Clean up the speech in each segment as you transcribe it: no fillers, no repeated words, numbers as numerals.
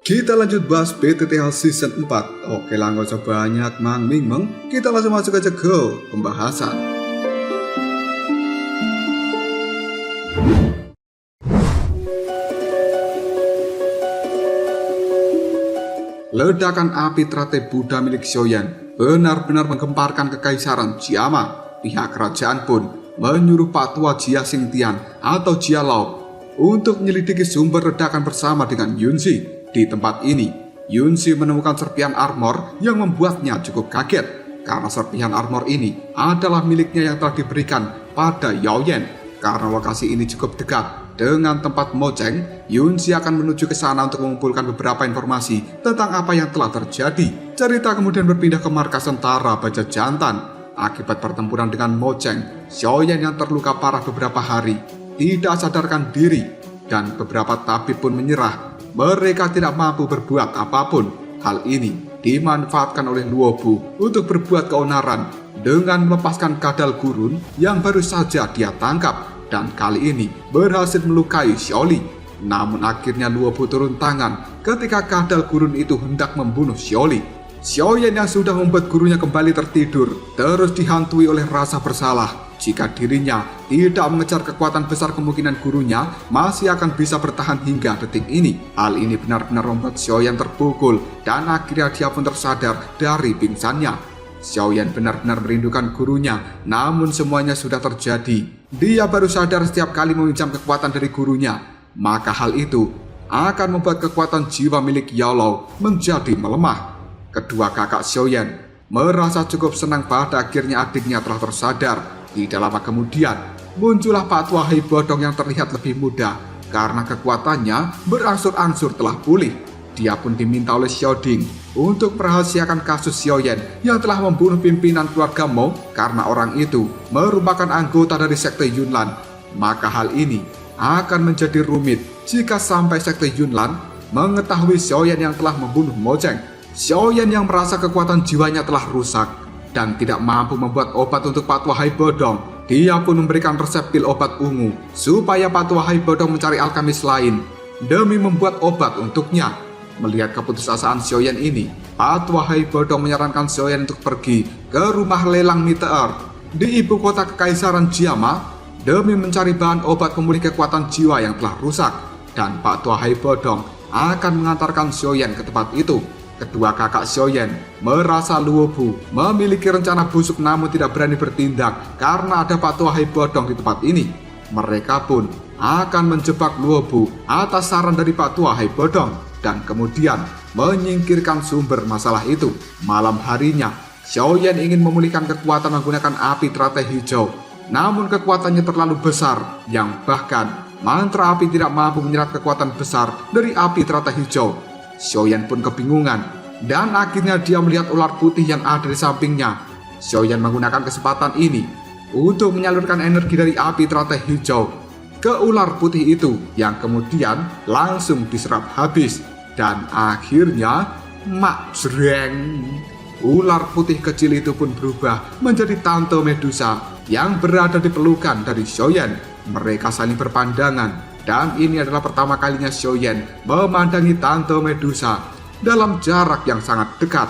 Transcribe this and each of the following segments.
Kita lanjut bahas PTTH Season 4. Oke lah, gak usah banyak Mang Ming. Kita langsung masuk aja ke pembahasan. Ledakan api teratai Buddha milik Xiaoyan benar-benar menggemparkan kekaisaran Jiama. Pihak kerajaan pun menyuruh Pak Tua Jia Xingtian atau Jia Lao untuk menyelidiki sumber ledakan bersama dengan Yunzi. Di tempat ini, Yunzi menemukan serpihan armor yang membuatnya cukup kaget karena serpihan armor ini adalah miliknya yang telah diberikan pada Yao Yan. Karena lokasi ini cukup dekat dengan tempat Mojang, Yunzi akan menuju ke sana untuk mengumpulkan beberapa informasi tentang apa yang telah terjadi. Cerita kemudian berpindah ke markas tentara Baja Jantan. Akibat pertempuran dengan Mojang, Xiaoyan yang terluka parah beberapa hari tidak sadarkan diri dan beberapa tabib pun menyerah. Mereka tidak mampu berbuat apapun. Hal ini dimanfaatkan oleh Luobu untuk berbuat keonaran dengan melepaskan kadal gurun yang baru saja dia tangkap, dan kali ini berhasil melukai Xiaoli. Namun akhirnya Luobu turun tangan ketika kadal gurun itu hendak membunuh Xiaoli. Xiaoyan yang sudah membuat gurunya kembali tertidur terus dihantui oleh rasa bersalah. Jika dirinya tidak mengejar kekuatan besar, kemungkinan gurunya masih akan bisa bertahan hingga detik ini. Hal ini benar-benar membuat Xiaoyan terpukul dan akhirnya dia pun tersadar dari pingsannya. Xiaoyan benar-benar merindukan gurunya, namun semuanya sudah terjadi. Dia baru sadar setiap kali meminjam kekuatan dari gurunya, maka hal itu akan membuat kekuatan jiwa milik Yao Lao menjadi melemah. Kedua kakak Xiaoyan merasa cukup senang pada akhirnya adiknya telah tersadar. Tidak lama kemudian, muncullah Pak Tua Hei Bodong yang terlihat lebih muda karena kekuatannya berangsur-angsur telah pulih. Dia pun diminta oleh Xiao Ding untuk merahasiakan kasus Xiaoyan yang telah membunuh pimpinan keluarga Mo karena orang itu merupakan anggota dari sekte Yunlan. Maka hal ini akan menjadi rumit jika sampai sekte Yunlan mengetahui Xiaoyan yang telah membunuh Mojang. Xiaoyan yang merasa kekuatan jiwanya telah rusak dan tidak mampu membuat obat untuk Pak Tua Hei Bodong. Dia pun memberikan resep pil obat ungu supaya Pak Tua Hei Bodong mencari alkamis lain demi membuat obat untuknya. Melihat keputusasaan Xiaoyan ini, Pak Tua Hei Bodong menyarankan Xiaoyan untuk pergi ke rumah lelang meteor di ibu kota kekaisaran Jiama demi mencari bahan obat pemulih kekuatan jiwa yang telah rusak. Dan Pak Tua Hei Bodong akan mengantarkan Xiaoyan ke tempat itu. Kedua kakak Xiaoyan merasa Luobu memiliki rencana busuk namun tidak berani bertindak karena ada Pak Tua Hei Bodong di tempat ini. Mereka pun akan menjebak Luobu atas saran dari Pak Tua Hei Bodong dan kemudian menyingkirkan sumber masalah itu. Malam harinya, Xiaoyan ingin memulihkan kekuatan menggunakan api teratai hijau. Namun kekuatannya terlalu besar yang bahkan mantra api tidak mampu menyerap kekuatan besar dari api teratai hijau. Xiaoyan pun kebingungan dan akhirnya dia melihat ular putih yang ada di sampingnya. Xiaoyan menggunakan kesempatan ini untuk menyalurkan energi dari api teratai hijau ke ular putih itu yang kemudian langsung diserap habis. Dan akhirnya majreng, ular putih kecil itu pun berubah menjadi Tante Medusa yang berada di pelukan dari Xiaoyan. Mereka saling berpandangan. Dan ini adalah pertama kalinya Xiaoyan memandangi Tante Medusa dalam jarak yang sangat dekat.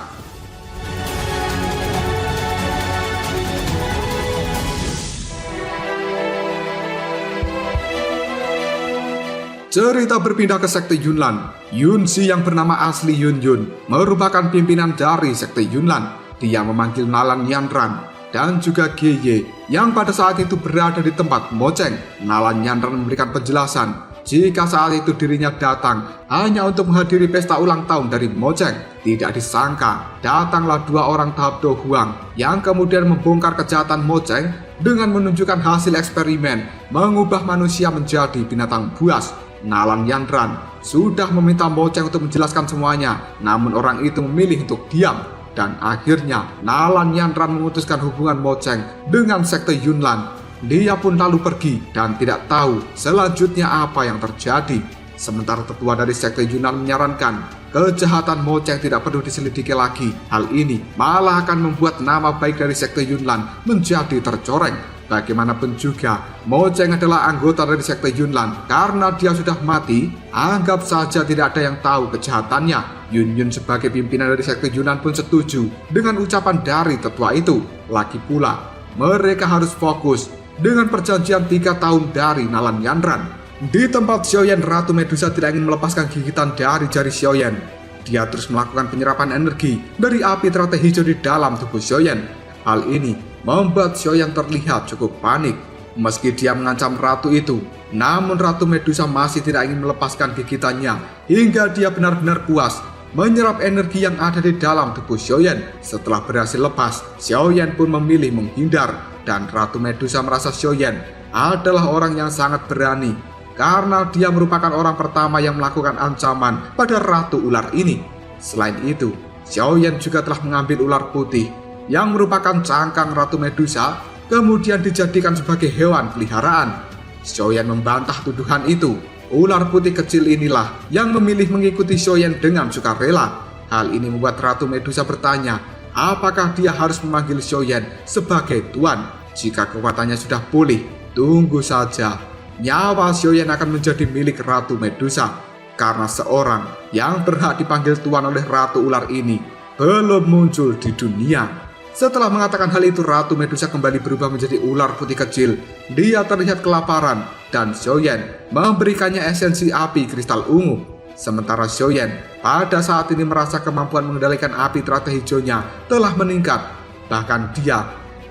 Cerita berpindah ke sekte Yunlan. Yunzi yang bernama asli Yun Yun merupakan pimpinan dari sekte Yunlan. Dia memanggil Nalan Yanran dan juga Geye yang pada saat itu berada di tempat Mojang. Nalan Yanran memberikan penjelasan jika saat itu dirinya datang hanya untuk menghadiri pesta ulang tahun dari Mojang. Tidak disangka datanglah dua orang tahap Do Huang yang kemudian membongkar kejahatan Mojang dengan menunjukkan hasil eksperimen mengubah manusia menjadi binatang buas. Nalan Yanran sudah meminta Mojang untuk menjelaskan semuanya, namun orang itu memilih untuk diam. Dan akhirnya Nalan Yanran memutuskan hubungan Mojang dengan sekte Yunlan. Dia pun lalu pergi dan tidak tahu selanjutnya apa yang terjadi. Sementara tetua dari sekte Yunnan menyarankan kejahatan Mojang tidak perlu diselidiki lagi. Hal ini malah akan membuat nama baik dari sekte Yunnan menjadi tercoreng. Bagaimanapun juga, Mo Cheng adalah anggota dari sekte Yunlan. Karena dia sudah mati, anggap saja tidak ada yang tahu kejahatannya. Yun Yun sebagai pimpinan dari sekte Yunlan pun setuju dengan ucapan dari tetua itu. Lagi pula, mereka harus fokus dengan perjanjian 3 tahun dari Nalan Yanran. Di tempat Xiaoyan, Ratu Medusa tidak ingin melepaskan gigitan dari jari Xiaoyan. Dia terus melakukan penyerapan energi dari api teratai hijau di dalam tubuh Xiaoyan. Hal ini membuat Xiaoyan terlihat cukup panik. Meski dia mengancam ratu itu, namun Ratu Medusa masih tidak ingin melepaskan gigitannya hingga dia benar-benar puas menyerap energi yang ada di dalam tubuh Xiaoyan. Setelah berhasil lepas, Xiaoyan pun memilih menghindar dan Ratu Medusa merasa Xiaoyan adalah orang yang sangat berani karena dia merupakan orang pertama yang melakukan ancaman pada Ratu Ular ini. Selain itu, Xiaoyan juga telah mengambil ular putih yang merupakan cangkang Ratu Medusa, kemudian dijadikan sebagai hewan peliharaan. Xiaoyan membantah tuduhan itu. Ular putih kecil inilah yang memilih mengikuti Xiaoyan dengan sukarela. Hal ini membuat Ratu Medusa bertanya, apakah dia harus memanggil Xiaoyan sebagai tuan? Jika kekuatannya sudah pulih, tunggu saja. Nyawa Xiaoyan akan menjadi milik Ratu Medusa. Karena seorang yang berhak dipanggil tuan oleh Ratu Ular ini belum muncul di dunia. Setelah mengatakan hal itu, Ratu Medusa kembali berubah menjadi ular putih kecil. Dia terlihat kelaparan dan Xiaoyan memberikannya esensi api kristal ungu. Sementara Xiaoyan pada saat ini merasa kemampuan mengendalikan api teratai hijaunya telah meningkat. Bahkan dia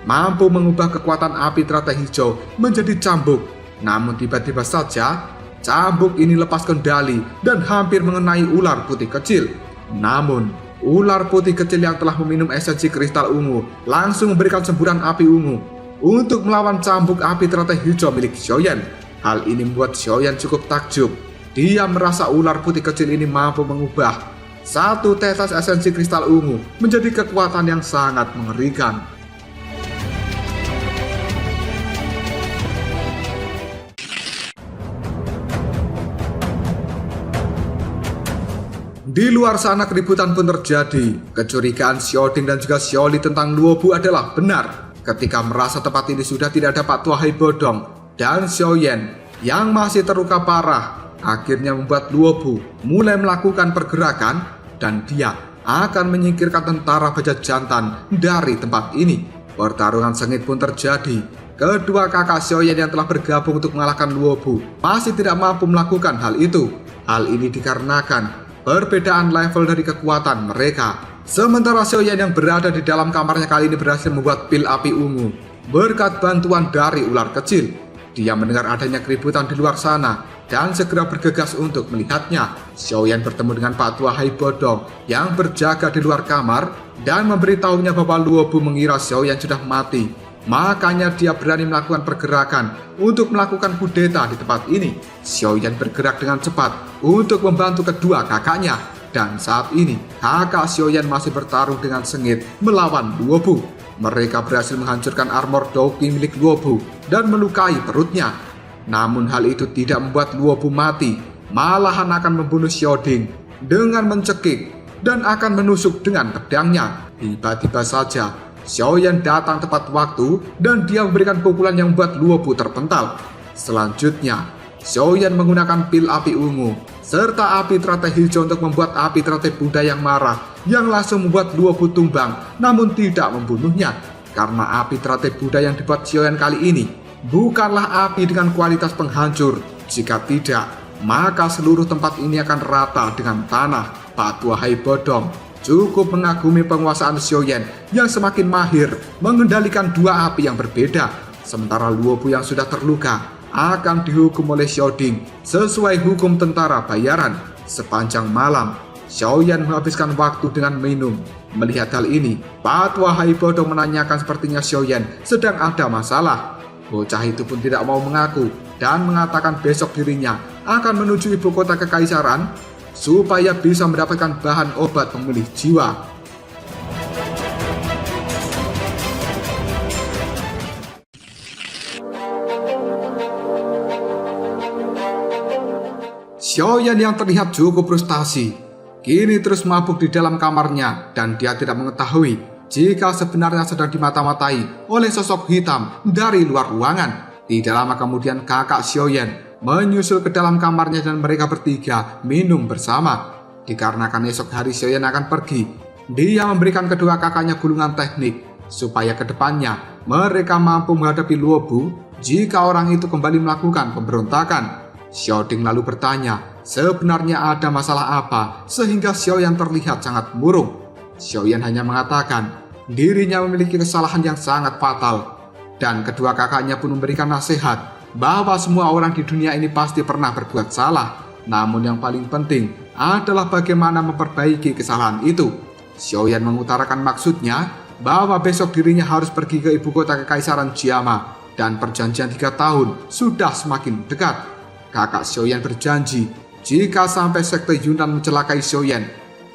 mampu mengubah kekuatan api teratai hijau menjadi cambuk. Namun tiba-tiba saja cambuk ini lepas kendali dan hampir mengenai ular putih kecil. Namun ular putih kecil yang telah meminum esensi kristal ungu langsung memberikan semburan api ungu untuk melawan cambuk api teratai hijau milik Xiaoyan. Hal ini membuat Xiaoyan cukup takjub. Dia merasa ular putih kecil ini mampu mengubah satu tetes esensi kristal ungu menjadi kekuatan yang sangat mengerikan. Di luar sana keributan pun terjadi. Kecurigaan Xiaoding dan juga Xiaoli tentang Luobu adalah benar. Ketika merasa tempat ini sudah tidak ada Pak Tua Hai Bodong dan Xiaoyan yang masih terluka parah, akhirnya membuat Luobu mulai melakukan pergerakan dan dia akan menyingkirkan tentara Baja Jantan dari tempat ini. Pertarungan sengit pun terjadi. Kedua kakak Xiaoyan yang telah bergabung untuk mengalahkan Luobu masih tidak mampu melakukan hal itu. Hal ini dikarenakan perbedaan level dari kekuatan mereka. Sementara Xiaoyan yang berada di dalam kamarnya kali ini berhasil membuat pil api ungu berkat bantuan dari ular kecil. Dia mendengar adanya keributan di luar sana dan segera bergegas untuk melihatnya. Xiaoyan bertemu dengan Pak Tua Hai Bodong yang berjaga di luar kamar dan memberitahunya bahwa Luobu mengira Xiaoyan sudah mati. Makanya dia berani melakukan pergerakan untuk melakukan kudeta di tempat ini. Xiaoyan bergerak dengan cepat untuk membantu kedua kakaknya. Dan saat ini kakak Xiaoyan masih bertarung dengan sengit melawan Luobu. Mereka berhasil menghancurkan armor Douqi milik Luobu dan melukai perutnya. Namun hal itu tidak membuat Luobu mati, malahan akan membunuh Xiaoding dengan mencekik dan akan menusuk dengan pedangnya. Tiba-tiba saja Xiaoyan datang tepat waktu dan dia memberikan pukulan yang membuat Luobu terpental. Selanjutnya, Xiaoyan menggunakan pil api ungu serta api teratai hijau untuk membuat api teratai Buddha yang marah yang langsung membuat Luobu tumbang namun tidak membunuhnya. Karena api teratai Buddha yang dibuat Xiaoyan kali ini bukanlah api dengan kualitas penghancur. Jika tidak, maka seluruh tempat ini akan rata dengan tanah. Pak Tua Hai Bodong cukup mengagumi penguasaan Xiaoyan yang semakin mahir mengendalikan dua api yang berbeda. Sementara Luobu yang sudah terluka akan dihukum oleh Xiaoding sesuai hukum tentara bayaran. Sepanjang malam, Xiaoyan menghabiskan waktu dengan minum. Melihat hal ini, Pak Tua Hai Bodong menanyakan sepertinya Xiaoyan sedang ada masalah. Bocah itu pun tidak mau mengaku dan mengatakan besok dirinya akan menuju ibu kota kekaisaran supaya bisa mendapatkan bahan obat pemulih jiwa. Xiaoyan yang terlihat cukup frustasi kini terus mabuk di dalam kamarnya dan dia tidak mengetahui jika sebenarnya sedang dimata-matai oleh sosok hitam dari luar ruangan. Tidak lama kemudian kakak Xiaoyan menyusul ke dalam kamarnya dan mereka bertiga minum bersama. Dikarenakan esok hari Xiaoyan akan pergi, dia memberikan kedua kakaknya gulungan teknik supaya kedepannya mereka mampu menghadapi Luo Bu jika orang itu kembali melakukan pemberontakan. Xiaoding lalu bertanya, sebenarnya ada masalah apa sehingga Xiaoyan terlihat sangat murung. Xiaoyan hanya mengatakan dirinya memiliki kesalahan yang sangat fatal, dan kedua kakaknya pun memberikan nasihat bahwa semua orang di dunia ini pasti pernah berbuat salah, namun yang paling penting adalah bagaimana memperbaiki kesalahan itu. Xiaoyan mengutarakan maksudnya bahwa besok dirinya harus pergi ke ibu kota Kekaisaran Jiama dan perjanjian 3 tahun sudah semakin dekat. Kakak Xiaoyan berjanji jika sampai sekte Yunnan mencelakai Xiaoyan,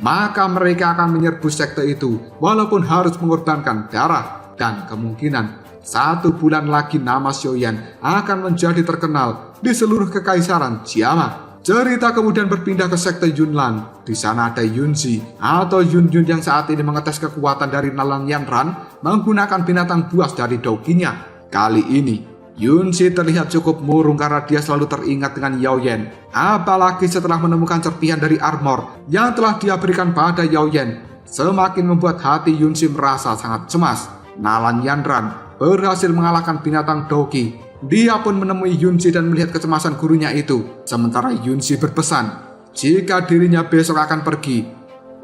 maka mereka akan menyerbu sekte itu walaupun harus mengorbankan darah, dan kemungkinan 1 bulan lagi nama Xiaoyan akan menjadi terkenal di seluruh Kekaisaran Jiama. Cerita kemudian berpindah ke sekte Yunnan. Di sana ada Yunzi atau Yun yang saat ini mengetes kekuatan dari Nalan Yanran menggunakan binatang buas dari doginya. Kali ini Yunzi terlihat cukup murung karena dia selalu teringat dengan Yaoyan, apalagi setelah menemukan serpihan dari armor yang telah dia berikan pada Yaoyan. Semakin membuat hati Yunzi merasa sangat cemas. Nalan Yanran berhasil mengalahkan binatang dogi. Dia pun menemui Yunzi dan melihat kecemasan gurunya itu. Sementara Yunzi berpesan jika dirinya besok akan pergi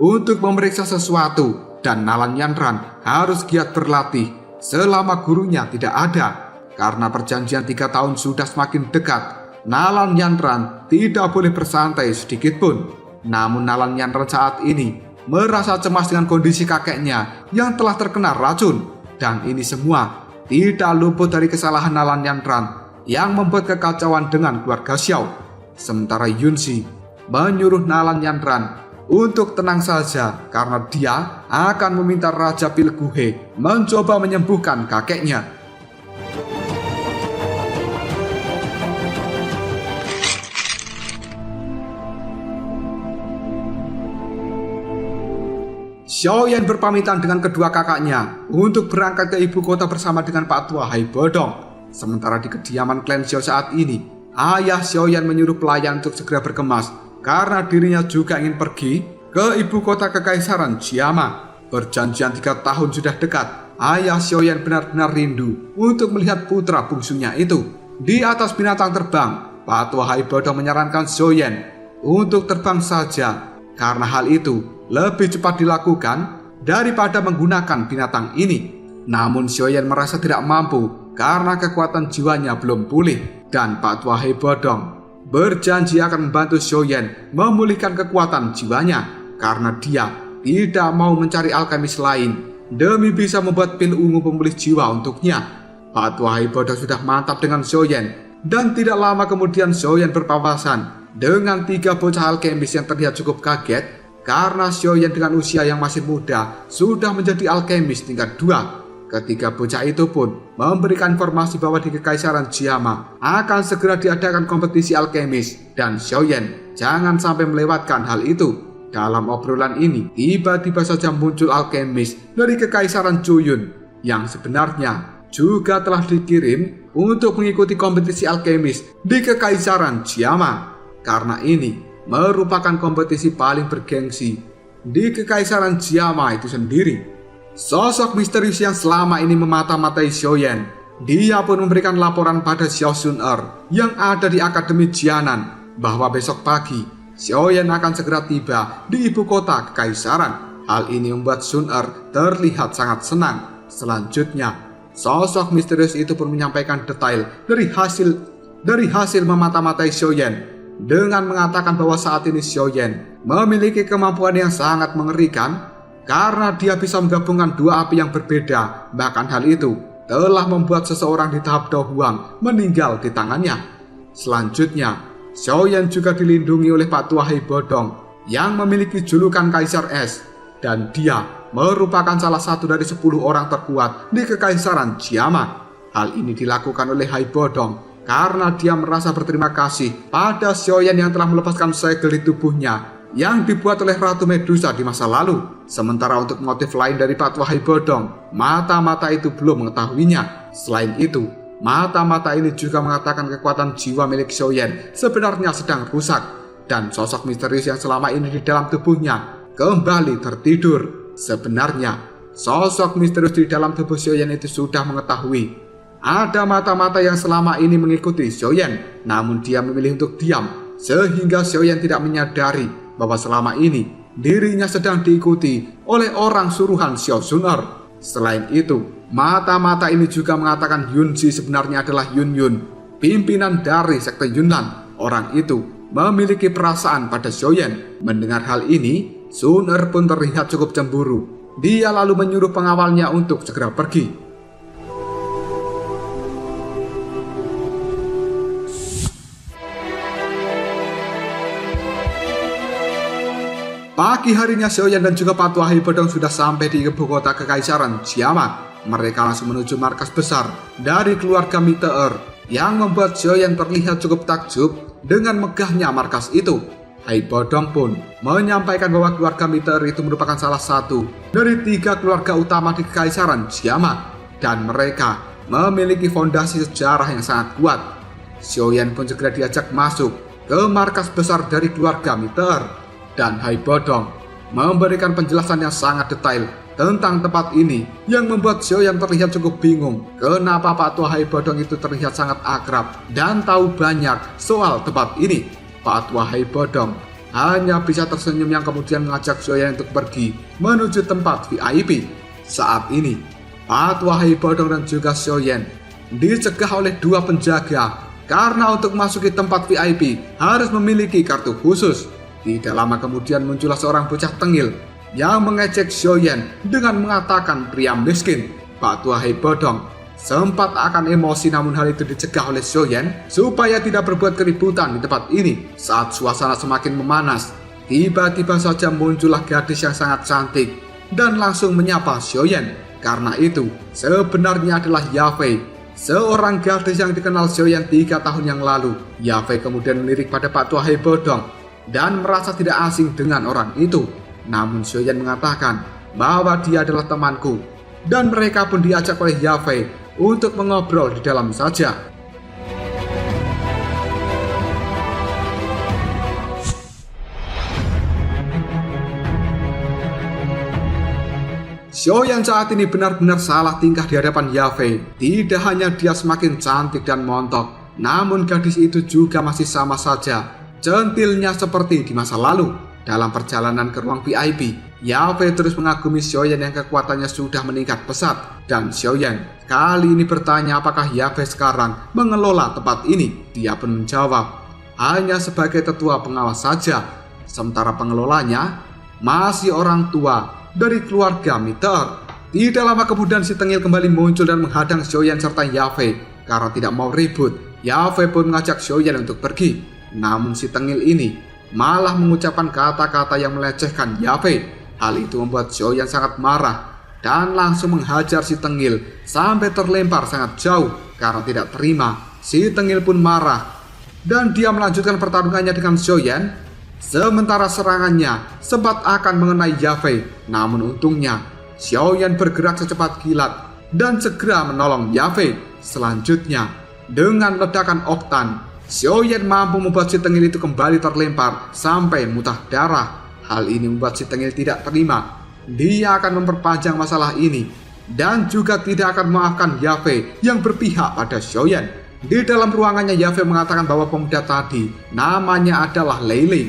untuk memeriksa sesuatu, dan Nalan Yanran harus giat berlatih selama gurunya tidak ada. Karena perjanjian 3 tahun sudah semakin dekat, Nalan Yanran tidak boleh bersantai sedikit pun. Namun Nalan Yanran saat ini merasa cemas dengan kondisi kakeknya yang telah terkena racun, dan ini semua tidak luput dari kesalahan Nalan Yanran yang membuat kekacauan dengan keluarga Xiao. Sementara Yunzi menyuruh Nalan Yanran untuk tenang saja karena dia akan meminta Raja Pilguhe mencoba menyembuhkan kakeknya. Xiaoyan berpamitan dengan kedua kakaknya untuk berangkat ke ibu kota bersama dengan Pak Tua Hai Bodong. Sementara di kediaman klan Xiao saat ini, ayah Xiaoyan menyuruh pelayan untuk segera berkemas karena dirinya juga ingin pergi ke ibu kota Kekaisaran Jiama. Perjanjian 3 tahun sudah dekat. Ayah Xiaoyan benar-benar rindu untuk melihat putra bungsunya itu. Di atas binatang terbang, Pak Tua Hai Bodong menyarankan Xiaoyan untuk terbang saja karena hal itu lebih cepat dilakukan daripada menggunakan binatang ini. Namun Xiaoyan merasa tidak mampu karena kekuatan jiwanya belum pulih, dan Pak Tua Hai Bodong berjanji akan membantu Xiaoyan memulihkan kekuatan jiwanya karena dia tidak mau mencari alkemis lain demi bisa membuat pil ungu pemulih jiwa untuknya. Pak Tua Hai Bodong sudah mantap dengan Xiaoyan, dan tidak lama kemudian Xiaoyan berpapasan dengan 3 bocah alkemis yang terlihat cukup kaget karena Xiaoyan dengan usia yang masih muda sudah menjadi alkemis tingkat 2. Ketiga bocah itu pun memberikan informasi bahwa di Kekaisaran Jiama akan segera diadakan kompetisi alkemis, dan Xiaoyan jangan sampai melewatkan hal itu. Dalam obrolan ini, tiba-tiba saja muncul alkemis dari Kekaisaran Zhuyun yang sebenarnya juga telah dikirim untuk mengikuti kompetisi alkemis di Kekaisaran Jiama. Karena ini merupakan kompetisi paling bergengsi di Kekaisaran Jiama itu sendiri. Sosok misterius yang selama ini memata-matai Xiaoyan, dia pun memberikan laporan pada Xiao Sun-er yang ada di Akademi Jianan bahwa besok pagi Xiaoyan akan segera tiba di ibu kota Kekaisaran. Hal ini membuat Sun-er terlihat sangat senang. Selanjutnya, sosok misterius itu pun menyampaikan detail dari hasil memata-matai Xiaoyan dengan mengatakan bahwa saat ini Xiaoyan memiliki kemampuan yang sangat mengerikan karena dia bisa menggabungkan 2 api yang berbeda. Bahkan hal itu telah membuat seseorang di tahap Dohuang meninggal di tangannya. Selanjutnya, Xiaoyan juga dilindungi oleh Pak Tua Hai Bodong yang memiliki julukan Kaisar Es, dan dia merupakan salah satu dari 10 orang terkuat di Kekaisaran Jiama. Hal ini dilakukan oleh Hai Bodong karena dia merasa berterima kasih pada Xiaoyan yang telah melepaskan segel di tubuhnya yang dibuat oleh Ratu Medusa di masa lalu. Sementara untuk motif lain dari Patwa Hai Bodong, mata-mata itu belum mengetahuinya. Selain itu, mata-mata ini juga mengatakan kekuatan jiwa milik Xiaoyan sebenarnya sedang rusak, dan sosok misterius yang selama ini di dalam tubuhnya kembali tertidur. Sebenarnya, sosok misterius di dalam tubuh Xiaoyan itu sudah mengetahui ada mata-mata yang selama ini mengikuti Xiaoyan, namun dia memilih untuk diam, sehingga Xiaoyan tidak menyadari bahwa selama ini dirinya sedang diikuti oleh orang suruhan Xiao Zun'er. Selain itu, mata-mata ini juga mengatakan Yunzi sebenarnya adalah Yun Yun, pimpinan dari sekte Yunnan. Orang itu memiliki perasaan pada Xiaoyan. Mendengar hal ini, Zun'er pun terlihat cukup cemburu. Dia lalu menyuruh pengawalnya untuk segera pergi. Pagi harinya Xiaoyan dan juga Patwa Hai Bodong sudah sampai di ibu kota kekaisaran Xiamen. Mereka langsung menuju markas besar dari keluarga Meteor, yang membuat Xiaoyan terlihat cukup takjub dengan megahnya markas itu. Hai Bodong pun menyampaikan bahwa keluarga Meteor itu merupakan salah satu dari 3 keluarga utama di kekaisaran Xiamen, dan mereka memiliki fondasi sejarah yang sangat kuat. Xiaoyan pun segera diajak masuk ke markas besar dari keluarga Meteor. Dan Hai Bodong memberikan penjelasan yang sangat detail tentang tempat ini, yang membuat Xiaoyan terlihat cukup bingung kenapa Patwa Hai Bodong itu terlihat sangat akrab dan tahu banyak soal tempat ini. Patwa Hai Bodong hanya bisa tersenyum yang kemudian mengajak Xiaoyan untuk pergi menuju tempat VIP. Saat ini, Patwa Hai Bodong dan juga Xiaoyan dicegah oleh 2 penjaga karena untuk memasuki tempat VIP harus memiliki kartu khusus. Tidak lama kemudian muncullah seorang bocah tengil yang mengejek Xiaoyan dengan mengatakan pria miskin. Patwa Hai Bodong sempat akan emosi, namun hal itu dicegah oleh Xiaoyan supaya tidak berbuat keributan di tempat ini. Saat suasana semakin memanas, tiba-tiba saja muncullah gadis yang sangat cantik dan langsung menyapa Xiaoyan. Karena itu sebenarnya adalah Yafei, seorang gadis yang dikenal Xiaoyan 3 tahun yang lalu. Yafei kemudian melirik pada Patwa Hai Bodong dan merasa tidak asing dengan orang itu. Namun Xiaoyan mengatakan bahwa dia adalah temanku, dan mereka pun diajak oleh Yafei untuk mengobrol di dalam saja. Xiaoyan saat ini benar-benar salah tingkah di hadapan Yafei. Tidak hanya dia semakin cantik dan montok, namun gadis itu juga masih sama saja centilnya seperti di masa lalu. Dalam perjalanan ke ruang VIP, Yafei terus mengagumi Xiaoyan yang kekuatannya sudah meningkat pesat. Dan Xiaoyan kali ini bertanya apakah Yafei sekarang mengelola tempat ini. Dia pun menjawab hanya sebagai tetua pengawas saja, sementara pengelolanya masih orang tua dari keluarga Meteor. Tidak lama kemudian si tengil kembali muncul dan menghadang Xiaoyan serta Yafei. Karena tidak mau ribut, Yafei pun mengajak Xiaoyan untuk pergi. Namun si tengil ini malah mengucapkan kata-kata yang melecehkan Yafei. Hal itu membuat Xiaoyan sangat marah dan langsung menghajar si tengil sampai terlempar sangat jauh. Karena tidak terima, si tengil pun marah dan dia melanjutkan pertarungannya dengan Xiaoyan. Sementara serangannya sempat akan mengenai Yafei, namun untungnya Xiaoyan bergerak secepat kilat dan segera menolong Yafei. Selanjutnya, dengan ledakan oktan, Xiaoyan mampu membuat si tengil itu kembali terlempar sampai muntah darah. Hal ini membuat si tengil tidak terima. Dia akan memperpanjang masalah ini dan juga tidak akan memaafkan Yafei yang berpihak pada Xiaoyan. Di dalam ruangannya, Yafei mengatakan bahwa pemuda tadi namanya adalah Lei Lei.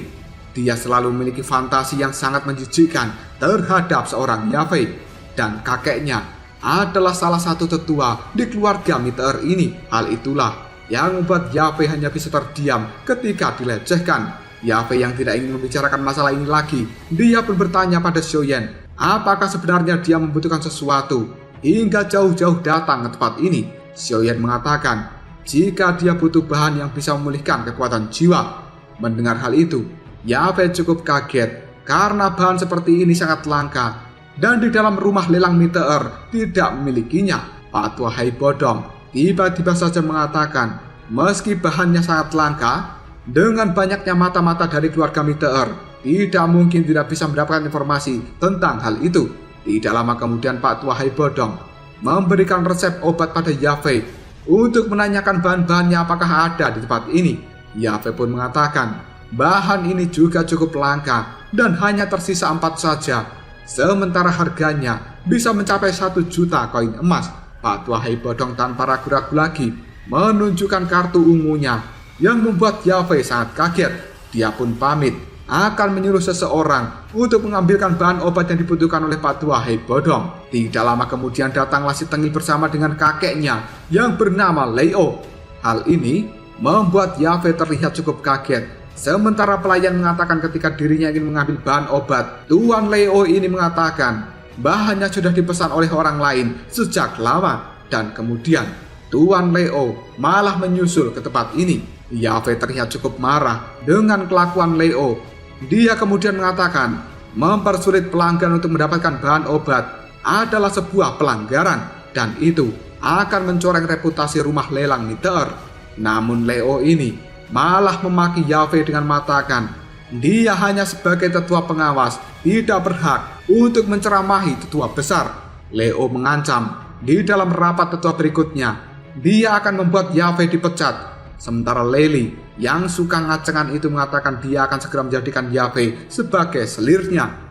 Dia selalu memiliki fantasi yang sangat menjijikkan terhadap seorang Yafei, dan kakeknya adalah salah satu tetua di keluarga Meteor ini. Hal itulah yang membuat Yafei hanya bisa terdiam ketika dilecehkan. Yafei yang tidak ingin membicarakan masalah ini lagi, dia pun bertanya pada Xiaoyan apakah sebenarnya dia membutuhkan sesuatu hingga jauh-jauh datang ke tempat ini. Xiaoyan mengatakan jika dia butuh bahan yang bisa memulihkan kekuatan jiwa. Mendengar hal itu, Yafei cukup kaget karena bahan seperti ini sangat langka dan di dalam rumah lelang Meteor tidak memilikinya. Patwa Hai Bodong tiba-tiba saja mengatakan meski bahannya sangat langka, dengan banyaknya mata-mata dari keluarga Meteor tidak mungkin tidak bisa mendapatkan informasi tentang hal itu. Tidak lama kemudian Pak Tua Hai Bodong memberikan resep obat pada Yafei untuk menanyakan bahan-bahannya apakah ada di tempat ini. Yafei pun mengatakan bahan ini juga cukup langka dan hanya tersisa 4 saja, sementara harganya bisa mencapai 1 juta koin emas. Pak Tua Hai Bodong tanpa ragu-ragu lagi menunjukkan kartu ungunya yang membuat Yafei sangat kaget. Dia pun pamit akan menyuruh seseorang untuk mengambilkan bahan obat yang dibutuhkan oleh Pak Tua Hai Bodong. Tidak lama kemudian datanglah si Tengil bersama dengan kakeknya yang bernama Leo. Hal ini membuat Yafei terlihat cukup kaget. Sementara pelayan mengatakan ketika dirinya ingin mengambil bahan obat, Tuan Leo ini mengatakan bahannya sudah dipesan oleh orang lain sejak lama. Dan kemudian Tuan Leo malah menyusul ke tempat ini. Yafei terlihat cukup marah dengan kelakuan Leo. Dia kemudian mengatakan mempersulit pelanggan untuk mendapatkan bahan obat adalah sebuah pelanggaran dan itu akan mencoreng reputasi rumah lelang Niter. Namun Leo ini malah memaki Yafei dengan mengatakan dia hanya sebagai tetua pengawas, tidak berhak untuk menceramahi tetua besar. Leo mengancam di dalam rapat tetua berikutnya dia akan membuat Yafei dipecat. Sementara Leli yang suka ngacengan itu mengatakan dia akan segera menjadikan Yafei sebagai selirnya.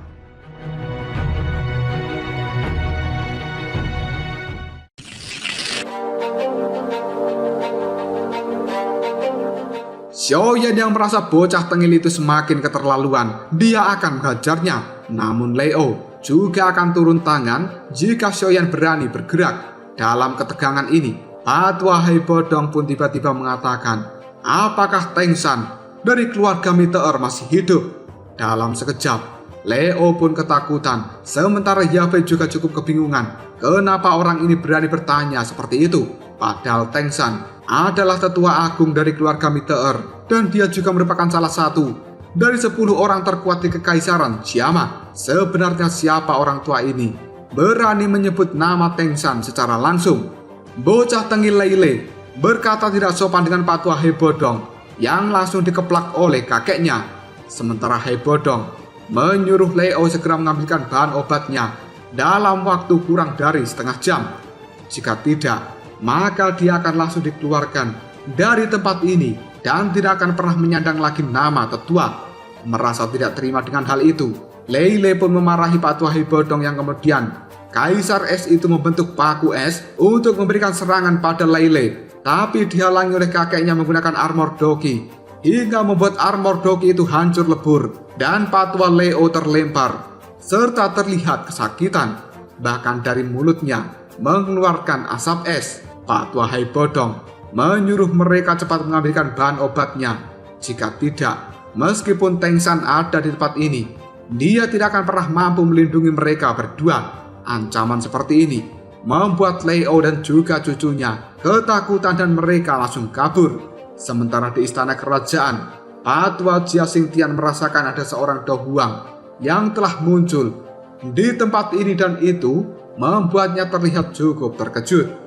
Xiaoyan yang merasa bocah tengil itu semakin keterlaluan, dia akan menghajarnya. Namun Leo juga akan turun tangan jika Xiaoyan berani bergerak. Dalam ketegangan ini, Pak Tua Hai Bodong pun tiba-tiba mengatakan, apakah Teng San dari keluarga Meteor masih hidup? Dalam sekejap, Leo pun ketakutan, sementara Yafei juga cukup kebingungan. Kenapa orang ini berani bertanya seperti itu? Padahal Teng San adalah tetua agung dari keluarga Meteor, dan dia juga merupakan salah satu dari 10 orang terkuat di Kekaisaran Xiama. Sebenarnya siapa orang tua ini berani menyebut nama Teng San secara langsung? Bocah tengil Lele berkata tidak sopan dengan Pak Tua Hai Bodong yang langsung dikeplak oleh kakeknya. Sementara Hai Bodong menyuruh Leo segera mengambilkan bahan obatnya dalam waktu kurang dari setengah jam. Jika tidak, maka dia akan langsung dikeluarkan dari tempat ini dan tidak akan pernah menyandang lagi nama tetua. Merasa tidak terima dengan hal itu, Lele pun memarahi Pak Tua Hai Bodong yang kemudian Kaisar Es itu membentuk paku es untuk memberikan serangan pada Lele, tapi dihalangi oleh kakeknya menggunakan armor Doki hingga membuat armor Doki itu hancur lebur dan Pak Tua Leo terlempar serta terlihat kesakitan. Bahkan dari mulutnya mengeluarkan asap es. Pak Tua Hai Bodong menyuruh mereka cepat mengambilkan bahan obatnya. Jika tidak, meskipun Teng San ada di tempat ini, dia tidak akan pernah mampu melindungi mereka berdua. Ancaman seperti ini membuat Leo dan juga cucunya ketakutan dan mereka langsung kabur. Sementara di istana kerajaan, Pak Tua Jia Xingtian merasakan ada seorang Dohuang yang telah muncul di tempat ini dan itu membuatnya terlihat cukup terkejut.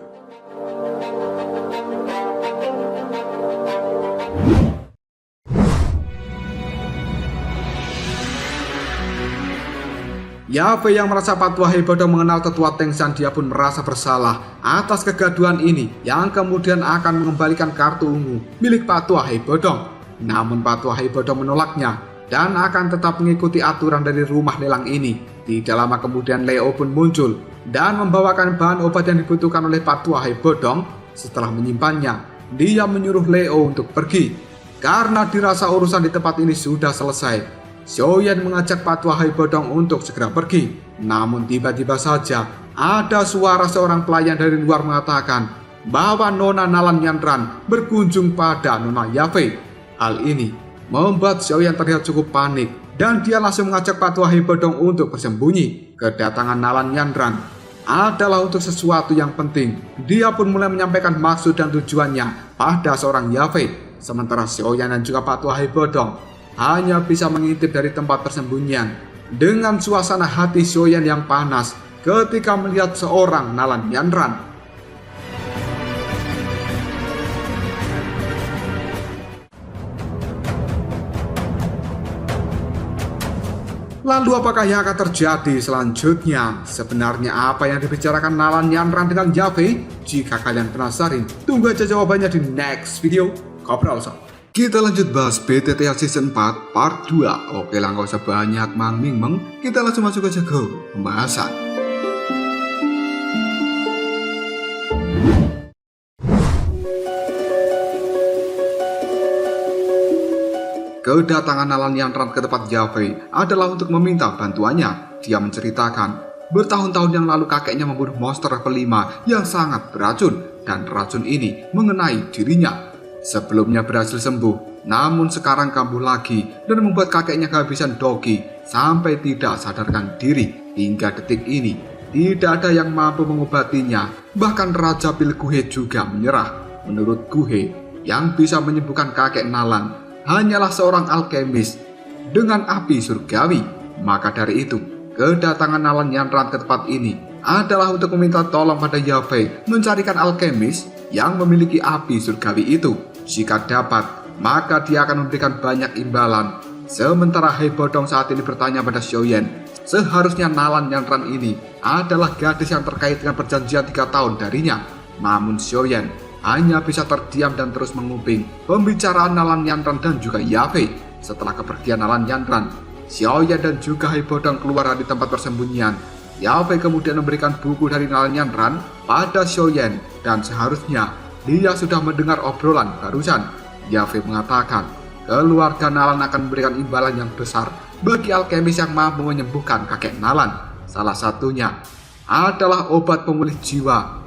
Yafei yang merasa Pak Tua Hai Bodong mengenal tetua Teng San, dia pun merasa bersalah atas kegaduhan ini yang kemudian akan mengembalikan kartu ungu milik Pak Tua Hai Bodong. Namun Pak Tua Hai Bodong menolaknya dan akan tetap mengikuti aturan dari rumah lelang ini. Tidak lama kemudian Leo pun muncul dan membawakan bahan obat yang dibutuhkan oleh Pak Tua Hai Bodong. Setelah menyimpannya, dia menyuruh Leo untuk pergi karena dirasa urusan di tempat ini sudah selesai. Xiaoyan mengajak Pak Tua Hai Bodong untuk segera pergi. Namun tiba-tiba saja ada suara seorang pelayan dari luar mengatakan bahwa Nona Nalan Yanran berkunjung pada Nona Yafei. Hal ini membuat Xiaoyan terlihat cukup panik dan dia langsung mengajak Pak Tua Hai Bodong untuk bersembunyi. Kedatangan Nalan Yanran adalah untuk sesuatu yang penting. Dia pun mulai menyampaikan maksud dan tujuannya pada seorang Yafei. Sementara Xiaoyan dan juga Pak Tua Hai Bodong hanya bisa mengintip dari tempat persembunyian. Dengan suasana hati Xiaoyan yang panas ketika melihat seorang Nalan Yanran. Lalu apakah yang akan terjadi selanjutnya? Sebenarnya apa yang dibicarakan Nalan Yanran dengan Yafei? Jika kalian penasaran, tunggu aja jawabannya di next video. Kobrol so. Kita lanjut bahas BTTH Season 4 Part 2. Oke lah, gak usah banyak mang-ming-meng, kita langsung masuk aja ke pembahasan. Kedatangan Nalan Yanran ke tempat Yafei adalah untuk meminta bantuannya. Dia menceritakan, bertahun-tahun yang lalu kakeknya membunuh monster level 5 yang sangat beracun, dan racun ini mengenai dirinya. Sebelumnya berhasil sembuh, namun sekarang kambuh lagi dan membuat kakeknya kehabisan dogi sampai tidak sadarkan diri. Hingga detik ini, tidak ada yang mampu mengobatinya. Bahkan Raja Pil Guhe juga menyerah. Menurut Guhe, yang bisa menyembuhkan kakek Nalan hanyalah seorang alkemis dengan api surgawi. Maka dari itu, kedatangan Nalan Yanran ke tempat ini adalah untuk meminta tolong pada Yafei mencarikan alkemis yang memiliki api surgawi itu. Jika dapat, maka dia akan memberikan banyak imbalan. Sementara Hei Bodong saat ini bertanya pada Xiaoyan, seharusnya Nalan Yanran ini adalah gadis yang terkait dengan perjanjian 3 tahun darinya. Namun Xiaoyan hanya bisa terdiam dan terus menguping pembicaraan Nalan Yanran dan juga Yafei. Setelah kepergian Nalan Yanran, Xiaoyan dan juga Hei Bodong keluar dari tempat persembunyian. Yafei kemudian memberikan buku dari Nalan Yanran pada Xiaoyan, dan seharusnya dia sudah mendengar obrolan barusan. Yafei mengatakan keluarga Nalan akan memberikan imbalan yang besar bagi alkemis yang mampu menyembuhkan kakek Nalan. Salah satunya adalah obat pemulih jiwa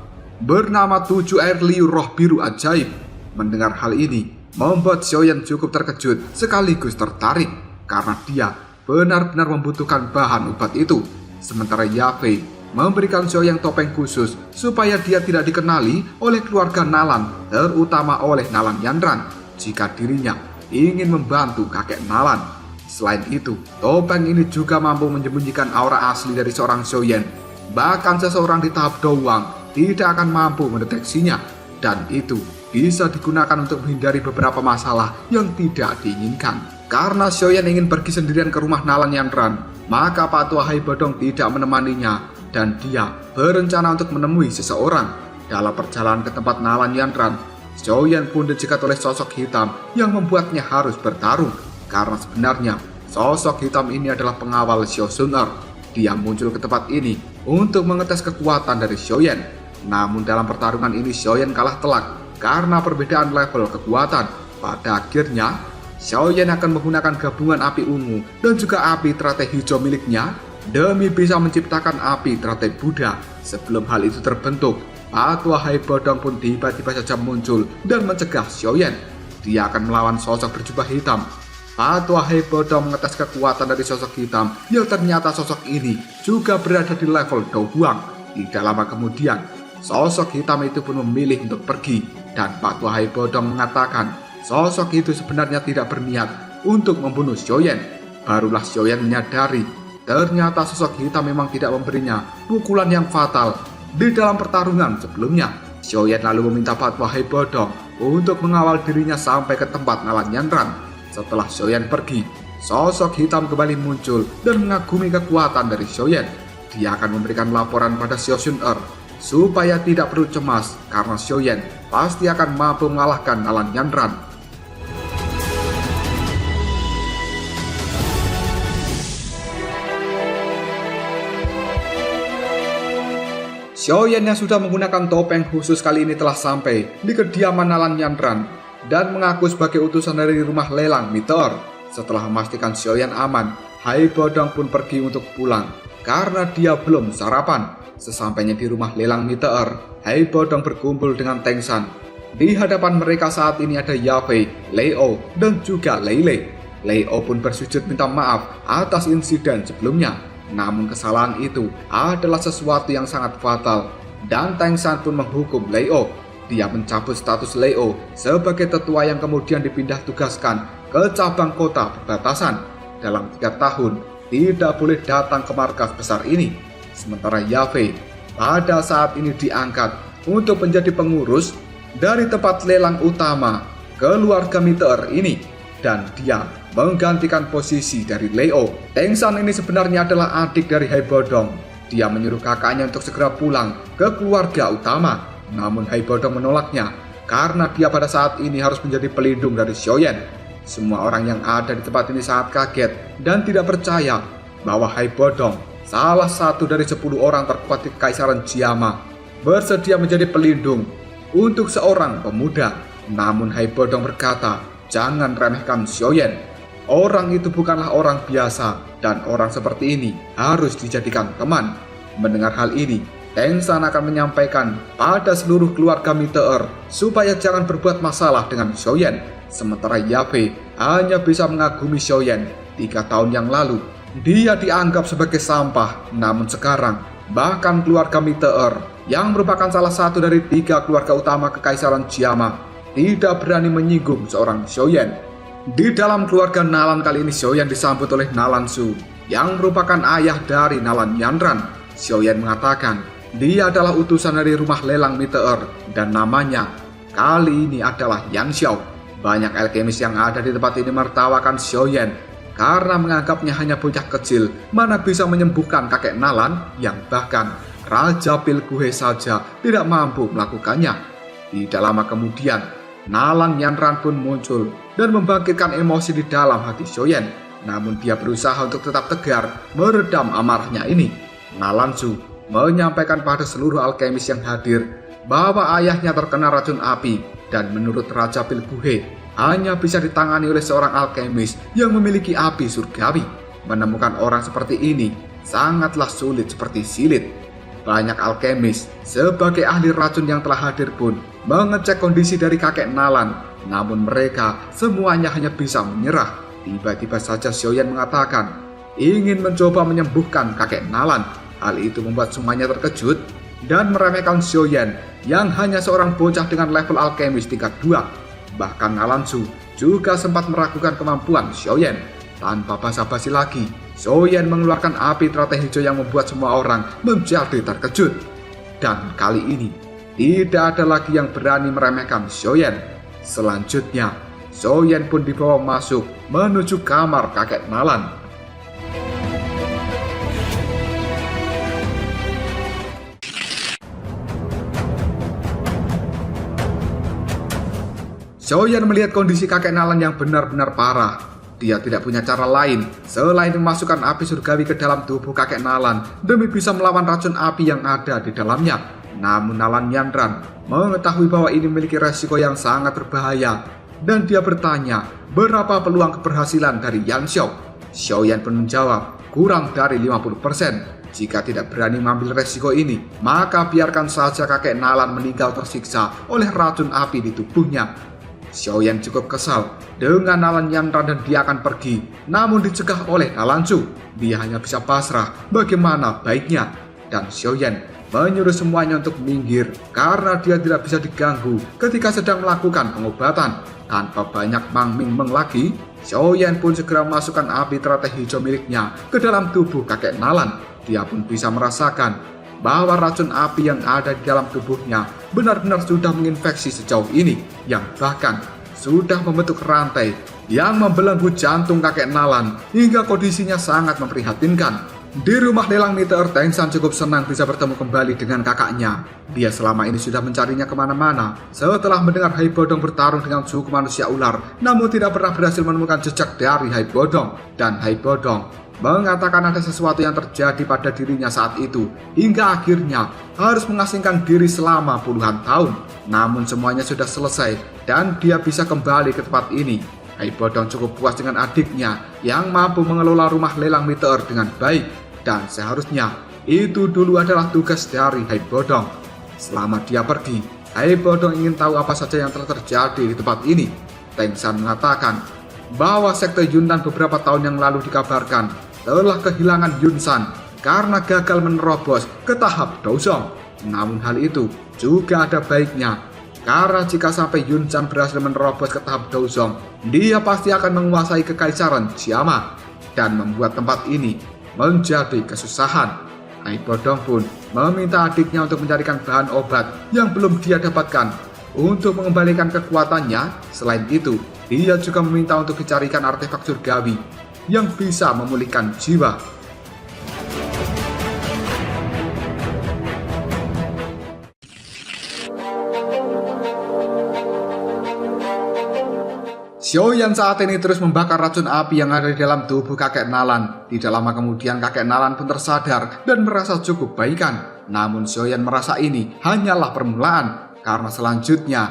bernama 7 air liur roh biru ajaib. Mendengar hal ini membuat Xiaoyan cukup terkejut sekaligus tertarik karena dia benar-benar membutuhkan bahan obat itu. Sementara Yafei memberikan Xiaoyan topeng khusus supaya dia tidak dikenali oleh keluarga Nalan, terutama oleh Nalan Yanran, jika dirinya ingin membantu kakek Nalan. Selain itu, topeng ini juga mampu menyembunyikan aura asli dari seorang Xiaoyan. Bahkan seseorang di tahap doang tidak akan mampu mendeteksinya, dan itu bisa digunakan untuk menghindari beberapa masalah yang tidak diinginkan. Karena Xiaoyan ingin pergi sendirian ke rumah Nalan Yanran, maka Patua Hei Bodong tidak menemaninya, dan dia berencana untuk menemui seseorang. Dalam perjalanan ke tempat Nalan Yanran, Xiaoyan pun dicegat oleh sosok hitam yang membuatnya harus bertarung. Karena sebenarnya sosok hitam ini adalah pengawal Xiao Sun-er. Dia muncul ke tempat ini untuk mengetes kekuatan dari Xiaoyan. Namun dalam pertarungan ini Xiaoyan kalah telak karena perbedaan level kekuatan. Pada akhirnya Xiaoyan akan menggunakan gabungan api ungu dan juga api teratai hijau miliknya demi bisa menciptakan api teratai Buddha. Sebelum hal itu terbentuk, Patua Hei Bodong pun tiba-tiba saja muncul dan mencegah Xiaoyan. Dia akan melawan sosok berjubah hitam. Patua Hei Bodong mengetes kekuatan dari sosok hitam yang ternyata sosok ini juga berada di level Dou Huang. Tidak lama kemudian, sosok hitam itu pun memilih untuk pergi, dan Patua Hei Bodong mengatakan sosok itu sebenarnya tidak berniat untuk membunuh Xiaoyan. Barulah Xiaoyan menyadari ternyata sosok hitam memang tidak memberinya pukulan yang fatal di dalam pertarungan sebelumnya. Xiaoyan lalu meminta Patua Hei Bodong untuk mengawal dirinya sampai ke tempat Nalan Yanran. Setelah Xiaoyan pergi, sosok hitam kembali muncul dan mengagumi kekuatan dari Xiaoyan. Dia akan memberikan laporan pada Xiao Sun-er supaya tidak perlu cemas karena Xiaoyan pasti akan mampu mengalahkan Nalan Yanran. Xiaoyan yang sudah menggunakan topeng khusus kali ini telah sampai di kediaman Nalan Yanran dan mengaku sebagai utusan dari rumah lelang Meteor. Setelah memastikan Xiaoyan aman, Hei Bodong pun pergi untuk pulang karena dia belum sarapan. Sesampainya di rumah lelang Meteor, Hei Bodong berkumpul dengan Teng San. Di hadapan mereka saat ini ada Yafei, Leo, dan juga Lei Lei. Leo pun bersujud minta maaf atas insiden sebelumnya. Namun kesalahan itu adalah sesuatu yang sangat fatal, dan Teng San pun menghukum Leo. Dia mencabut status Leo sebagai tetua yang kemudian dipindah tugaskan ke cabang kota perbatasan. Dalam 3 tahun tidak boleh datang ke markas besar ini. Sementara Yafei pada saat ini diangkat untuk menjadi pengurus dari tempat lelang utama keluarga Meteor ini, dan dia menggantikan posisi dari Leo. Teng San ini sebenarnya adalah adik dari Hai Bodong. Dia menyuruh kakaknya untuk segera pulang ke keluarga utama. Namun Hai Bodong menolaknya karena dia pada saat ini harus menjadi pelindung dari Xiaoyan. Semua orang yang ada di tempat ini sangat kaget dan tidak percaya bahwa Hai Bodong, salah satu dari 10 orang terkuat di Kekaisaran Jiama, bersedia menjadi pelindung untuk seorang pemuda. Namun Hai Bodong berkata, jangan remehkan Xiaoyan. Orang itu bukanlah orang biasa dan orang seperti ini harus dijadikan teman. Mendengar hal ini, Teng San akan menyampaikan pada seluruh keluarga Meteor supaya jangan berbuat masalah dengan Xiaoyan. Sementara Yabe hanya bisa mengagumi Xiaoyan. 3 tahun yang lalu, dia dianggap sebagai sampah. Namun sekarang, bahkan keluarga Meteor yang merupakan salah satu dari 3 keluarga utama Kekaisaran Jiama tidak berani menyinggung seorang Xiaoyan. Di dalam keluarga Nalan kali ini, Xiaoyan disambut oleh Nalan Su yang merupakan ayah dari Nalan Yanran. Xiaoyan mengatakan dia adalah utusan dari rumah lelang Meteor dan namanya kali ini adalah Yang Xiao. Banyak alkemis yang ada di tempat ini mertawakan Xiaoyan karena menganggapnya hanya bocah kecil mana bisa menyembuhkan kakek Nalan yang bahkan Raja Pil Guhe saja tidak mampu melakukannya. Tidak lama kemudian, Nalan Yanran pun muncul dan membangkitkan emosi di dalam hati Xiaoyan. Namun dia berusaha untuk tetap tegar meredam amarahnya ini. Nalan Su menyampaikan pada seluruh alkemis yang hadir bahwa ayahnya terkena racun api dan menurut Raja Pil Guhe hanya bisa ditangani oleh seorang alkemis yang memiliki api surgawi. Menemukan orang seperti ini sangatlah sulit seperti silit. Banyak alkemis sebagai ahli racun yang telah hadir pun mengecek kondisi dari kakek Nalan, namun mereka semuanya hanya bisa menyerah. Tiba-tiba saja Xiaoyan mengatakan ingin mencoba menyembuhkan kakek Nalan. Hal itu membuat semuanya terkejut dan meremehkan Xiaoyan yang hanya seorang bocah dengan level alkemis tingkat 2. Bahkan Nalan Su juga sempat meragukan kemampuan Xiaoyan. Tanpa basa-basi lagi, Xiaoyan mengeluarkan api teratai hijau yang membuat semua orang menjadi terkejut. Dan kali ini, tidak ada lagi yang berani meremehkan Xiaoyan. Selanjutnya, Xiaoyan pun dibawa masuk menuju kamar kakek Nalan. Xiaoyan melihat kondisi kakek Nalan yang benar-benar parah. Dia tidak punya cara lain selain memasukkan api surgawi ke dalam tubuh kakek Nalan demi bisa melawan racun api yang ada di dalamnya. Namun Nalan Yanran mengetahui bahwa ini memiliki resiko yang sangat berbahaya dan dia bertanya berapa peluang keberhasilan dari Yang Xiao. Xiaoyan pun menjawab kurang dari 50%. Jika tidak berani mengambil resiko ini, maka biarkan saja kakek Nalan meninggal tersiksa oleh racun api di tubuhnya. Xiaoyan cukup kesal dengan Nalan Yanran dan dia akan pergi, namun dicegah oleh Nalan Su. Dia hanya bisa pasrah bagaimana baiknya, dan Xiaoyan menyuruh semuanya untuk minggir karena dia tidak bisa diganggu ketika sedang melakukan pengobatan. Tanpa banyak meng lagi, Xiaoyan pun segera memasukkan api teratai hijau miliknya ke dalam tubuh kakek Nalan. Dia pun bisa merasakan bahwa racun api yang ada di dalam tubuhnya benar-benar sudah menginfeksi sejauh ini, yang bahkan sudah membentuk rantai yang membelenggu jantung kakek Nalan hingga kondisinya sangat memprihatinkan. Di rumah lelang Meteor, Teng San cukup senang bisa bertemu kembali dengan kakaknya. Dia selama ini sudah mencarinya kemana-mana setelah mendengar Hai Bodong bertarung dengan suku manusia ular, namun tidak pernah berhasil menemukan jejak dari Hai Bodong. Dan Hai Bodong mengatakan ada sesuatu yang terjadi pada dirinya saat itu, hingga akhirnya harus mengasingkan diri selama puluhan tahun. Namun semuanya sudah selesai dan dia bisa kembali ke tempat ini. Hai Bodong cukup puas dengan adiknya yang mampu mengelola rumah lelang Meteor dengan baik, dan seharusnya itu dulu adalah tugas dari Hai Bodong. Selama dia pergi, Hai Bodong ingin tahu apa saja yang telah terjadi di tempat ini. Teng San mengatakan bahwa sekte Yunnan beberapa tahun yang lalu dikabarkan telah kehilangan Yunsan karena gagal menerobos ke tahap Douzong. Namun hal itu juga ada baiknya, karena jika sampai Yunsan berhasil menerobos ke tahap Douzong, dia pasti akan menguasai Kekaisaran Jiama dan membuat tempat ini menjadi kesusahan. Hai Bodong pun meminta adiknya untuk mencarikan bahan obat yang belum dia dapatkan untuk mengembalikan kekuatannya. Selain itu, dia juga meminta untuk dicarikan artefak surgawi yang bisa memulihkan jiwa. Xiaoyan saat ini terus membakar racun api yang ada di dalam tubuh kakek Nalan. Tidak lama kemudian kakek Nalan pun tersadar dan merasa cukup baikan. Namun Xiaoyan merasa ini hanyalah permulaan, karena selanjutnya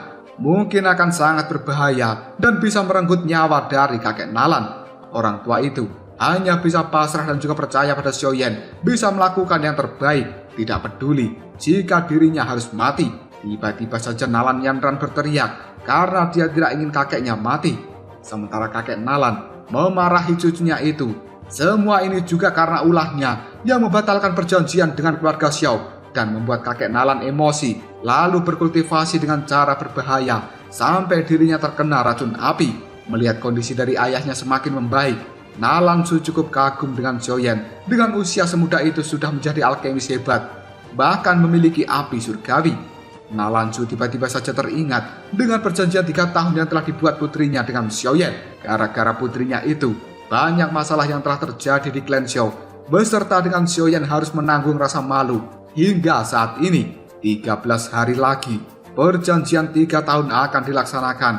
mungkin akan sangat berbahaya dan bisa merenggut nyawa dari kakek Nalan. Orang tua itu hanya bisa pasrah dan juga percaya pada Xiaoyan bisa melakukan yang terbaik, tidak peduli jika dirinya harus mati. Tiba-tiba saja Nalan Yanran berteriak karena dia tidak ingin kakeknya mati. Sementara kakek Nalan memarahi cucunya itu. Semua ini juga karena ulahnya yang membatalkan perjanjian dengan keluarga Xiao dan membuat kakek Nalan emosi, lalu berkultivasi dengan cara berbahaya sampai dirinya terkena racun api. Melihat kondisi dari ayahnya semakin membaik, Nalan Su cukup kagum dengan Xiaoyan. Dengan usia semuda itu sudah menjadi alkemis hebat, bahkan memiliki api surgawi. Nalan Su tiba-tiba saja teringat dengan perjanjian 3 tahun yang telah dibuat putrinya dengan Xiaoyan. Gara-gara putrinya itu, banyak masalah yang telah terjadi di klan Xiao, beserta dengan Xiaoyan harus menanggung rasa malu. Hingga saat ini, 13 hari lagi, perjanjian 3 tahun akan dilaksanakan.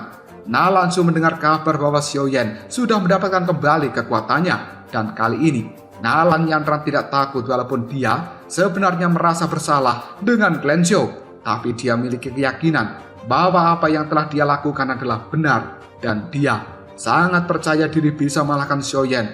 Nalan Su mendengar kabar bahwa Xiaoyan sudah mendapatkan kembali kekuatannya. Dan kali ini, Nalan Yanran tidak takut walaupun dia sebenarnya merasa bersalah dengan klan Xiao. Tapi dia memiliki keyakinan bahwa apa yang telah dia lakukan adalah benar, dan dia sangat percaya diri bisa mengalahkan Xiaoyan.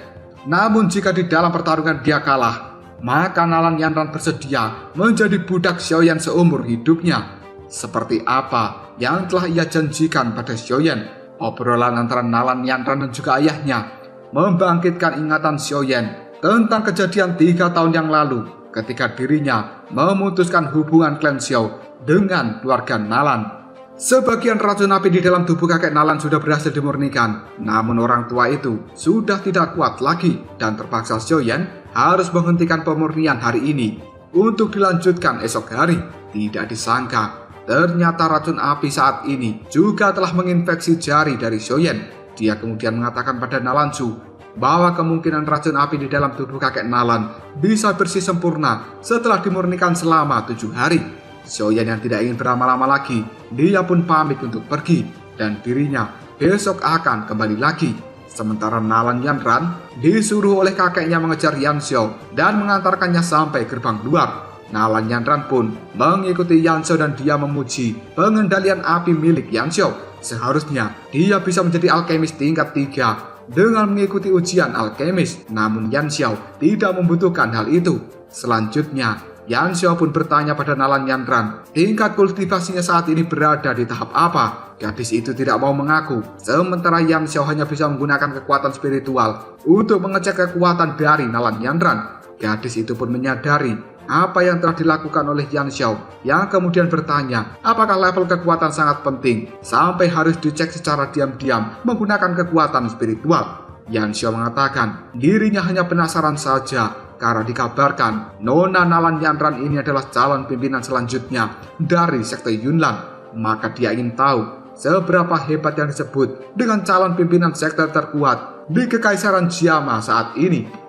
Namun jika di dalam pertarungan dia kalah, maka Nalan Yanran bersedia menjadi budak Xiaoyan seumur hidupnya. Seperti apa yang telah ia janjikan pada Xiaoyan. Obrolan antara Nalan Yanran dan juga ayahnya membangkitkan ingatan Xiaoyan tentang kejadian 3 tahun yang lalu ketika dirinya memutuskan hubungan klan Xiao dengan keluarga Nalan. Sebagian racun api di dalam tubuh kakek Nalan sudah berhasil dimurnikan, namun orang tua itu sudah tidak kuat lagi dan terpaksa Xiaoyan harus menghentikan pemurnian hari ini untuk dilanjutkan esok hari. Tidak disangka, ternyata racun api saat ini juga telah menginfeksi jari dari Xiaoyan. Dia kemudian mengatakan pada Nalan Su bahwa kemungkinan racun api di dalam tubuh kakek Nalan bisa bersih sempurna setelah dimurnikan selama 7 hari. Xiaoyan yang tidak ingin berlama-lama lagi, dia pun pamit untuk pergi dan dirinya besok akan kembali lagi. Sementara Nalan Yanran disuruh oleh kakeknya mengejar Yan Xiao dan mengantarkannya sampai gerbang luar. Nalan Yanran pun mengikuti Yan Xiao dan dia memuji pengendalian api milik Yan Xiao. Seharusnya dia bisa menjadi alkemis tingkat 3 dengan mengikuti ujian alkemis, namun Yan Xiao tidak membutuhkan hal itu. Selanjutnya, Yan Xiao pun bertanya pada Nalan Yanran, tingkat kultivasinya saat ini berada di tahap apa? Gadis itu tidak mau mengaku, sementara Yan Xiao hanya bisa menggunakan kekuatan spiritual untuk mengecek kekuatan dari Nalan Yanran. Gadis itu pun menyadari apa yang telah dilakukan oleh Yan Xiao, yang kemudian bertanya apakah level kekuatan sangat penting sampai harus dicek secara diam-diam menggunakan kekuatan spiritual. Yan Xiao mengatakan dirinya hanya penasaran saja, karena dikabarkan Nona Nalan Yanran ini adalah calon pimpinan selanjutnya dari sekte Yunlan. Maka dia ingin tahu seberapa hebat yang disebut dengan calon pimpinan sekte terkuat di Kekaisaran Jiama saat ini.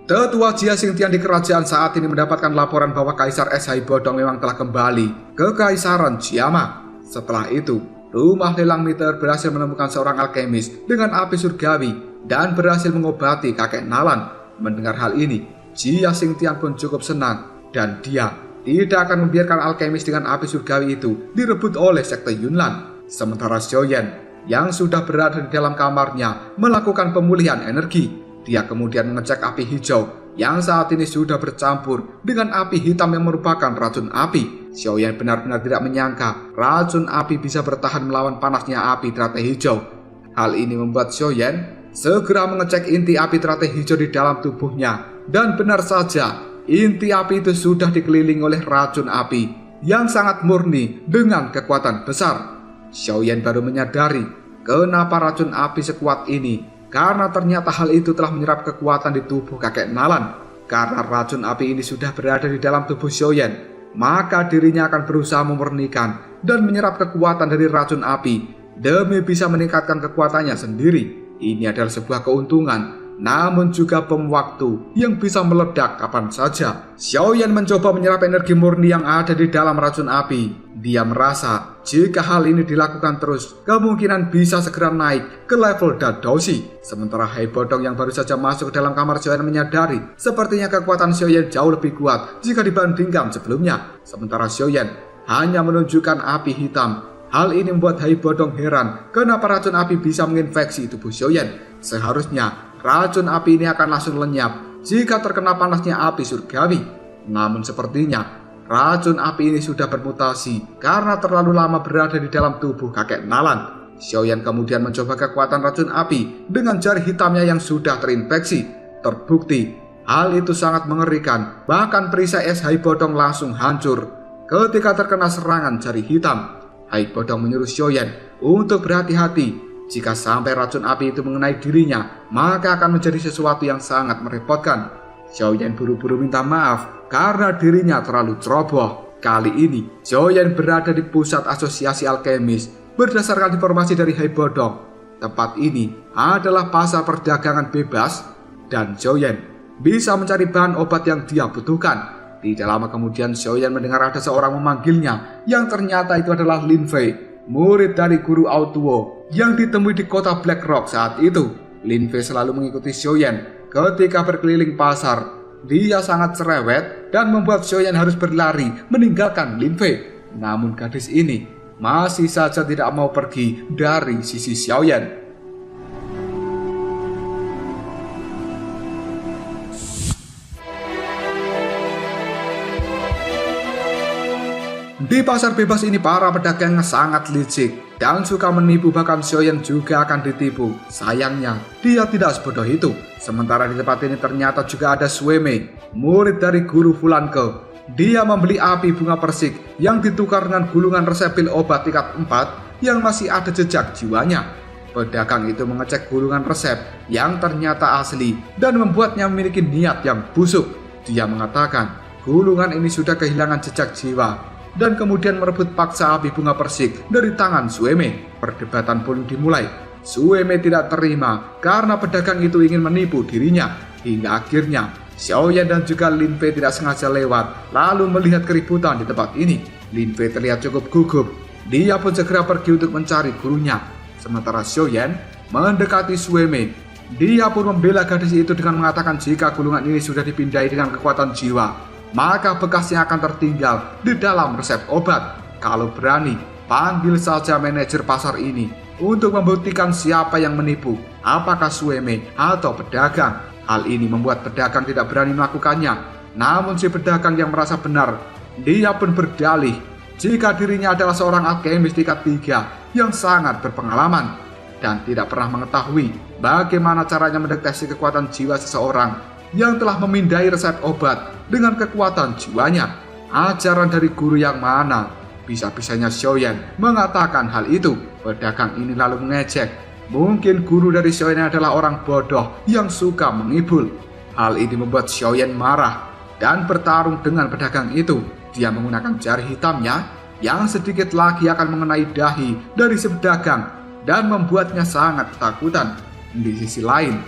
Tetua Jia Xingtian di kerajaan saat ini mendapatkan laporan bahwa Kaisar Es Hai Bodong memang telah kembali ke Kekaisaran Jiama. Setelah itu, rumah lelang meter berhasil menemukan seorang alkemis dengan api surgawi dan berhasil mengobati kakek Nalan. Mendengar hal ini, Jia Xingtian pun cukup senang dan dia tidak akan membiarkan alkemis dengan api surgawi itu direbut oleh sekte Yunlan. Sementara Xiaoyan yang sudah berada di dalam kamarnya melakukan pemulihan energi. Dia kemudian mengecek api hijau yang saat ini sudah bercampur dengan api hitam yang merupakan racun api. Xiaoyan benar-benar tidak menyangka racun api bisa bertahan melawan panasnya api teratai hijau. Hal ini membuat Xiaoyan segera mengecek inti api teratai hijau di dalam tubuhnya. Dan benar saja, inti api itu sudah dikelilingi oleh racun api yang sangat murni dengan kekuatan besar. Xiaoyan baru menyadari kenapa racun api sekuat ini karena ternyata hal itu telah menyerap kekuatan di tubuh kakek Nalan. Karena racun api ini sudah berada di dalam tubuh Xiaoyan, maka dirinya akan berusaha memurnikan dan menyerap kekuatan dari racun api demi bisa meningkatkan kekuatannya sendiri. Ini adalah sebuah keuntungan, namun juga bom waktu yang bisa meledak kapan saja. Xiaoyan mencoba menyerap energi murni yang ada di dalam racun api. Dia merasa jika hal ini dilakukan terus, kemungkinan bisa segera naik ke level Dadoshi. Sementara Hai Bodong yang baru saja masuk ke dalam kamar Xiaoyan menyadari sepertinya kekuatan Xiaoyan jauh lebih kuat jika dibandingkan sebelumnya. Sementara Xiaoyan hanya menunjukkan api hitam. Hal ini membuat Hai Bodong heran kenapa racun api bisa menginfeksi tubuh Xiaoyan. Seharusnya racun api ini akan langsung lenyap jika terkena panasnya api surgawi. Namun sepertinya racun api ini sudah bermutasi karena terlalu lama berada di dalam tubuh kakek Nalan. Xiaoyan kemudian mencoba kekuatan racun api dengan jari hitamnya yang sudah terinfeksi. Terbukti hal itu sangat mengerikan. Bahkan perisai es Hai Bodong langsung hancur ketika terkena serangan jari hitam. Hai Bodong menyuruh Xiaoyan untuk berhati-hati. Jika sampai racun api itu mengenai dirinya, maka akan menjadi sesuatu yang sangat merepotkan. Xiaoyan buru-buru minta maaf karena dirinya terlalu ceroboh. Kali ini, Xiaoyan berada di pusat asosiasi alkemis. Berdasarkan informasi dari Hai Bodong, tempat ini adalah pasar perdagangan bebas dan Xiaoyan bisa mencari bahan obat yang dia butuhkan. Tidak lama kemudian Xiaoyan mendengar ada seorang memanggilnya yang ternyata itu adalah Lin Fei, murid dari guru Aotuo yang ditemui di kota Black Rock saat itu. Lin Fei selalu mengikuti Xiaoyan ketika berkeliling pasar. Dia sangat cerewet dan membuat Xiaoyan harus berlari meninggalkan Lin Fei. Namun gadis ini masih saja tidak mau pergi dari sisi Xiaoyan. Di pasar bebas ini para pedagang sangat licik dan suka menipu, bahkan Xiaoyan juga akan ditipu. Sayangnya dia tidak sebodoh itu. Sementara di tempat ini ternyata juga ada Sueme, murid dari guru Fulanke. Dia membeli api bunga persik yang ditukar dengan gulungan resep pil obat tingkat 4 yang masih ada jejak jiwanya. Pedagang itu mengecek gulungan resep yang ternyata asli dan membuatnya memiliki niat yang busuk. Dia mengatakan gulungan ini sudah kehilangan jejak jiwa dan kemudian merebut paksa api bunga persik dari tangan Sueme. Perdebatan pun dimulai. Sueme tidak terima karena pedagang itu ingin menipu dirinya. Hingga akhirnya Xiaoyan dan juga Lin Fei tidak sengaja lewat lalu melihat keributan di tempat ini. Lin Fei terlihat cukup gugup. Dia pun segera pergi untuk mencari gurunya. Sementara Xiaoyan mendekati Sueme. Dia pun membela gadis itu dengan mengatakan jika gulungan ini sudah dipindai dengan kekuatan jiwa, maka bekasnya akan tertinggal di dalam resep obat. Kalau berani, panggil saja manajer pasar ini untuk membuktikan siapa yang menipu, apakah Sueme atau pedagang. Hal ini membuat pedagang tidak berani melakukannya. Namun si pedagang yang merasa benar, dia pun berdalih jika dirinya adalah seorang alkemis tingkat 3 yang sangat berpengalaman dan tidak pernah mengetahui bagaimana caranya mendeteksi kekuatan jiwa seseorang yang telah memindai resep obat dengan kekuatan jiwanya. Ajaran dari guru yang mana? Bisa-bisanya Xiaoyan mengatakan hal itu. Pedagang ini lalu mengejek. Mungkin guru dari Xiaoyan adalah orang bodoh yang suka mengibul. Hal ini membuat Xiaoyan marah dan bertarung dengan pedagang itu. Dia menggunakan jari hitamnya yang sedikit lagi akan mengenai dahi dari si pedagang dan membuatnya sangat ketakutan. Di sisi lain,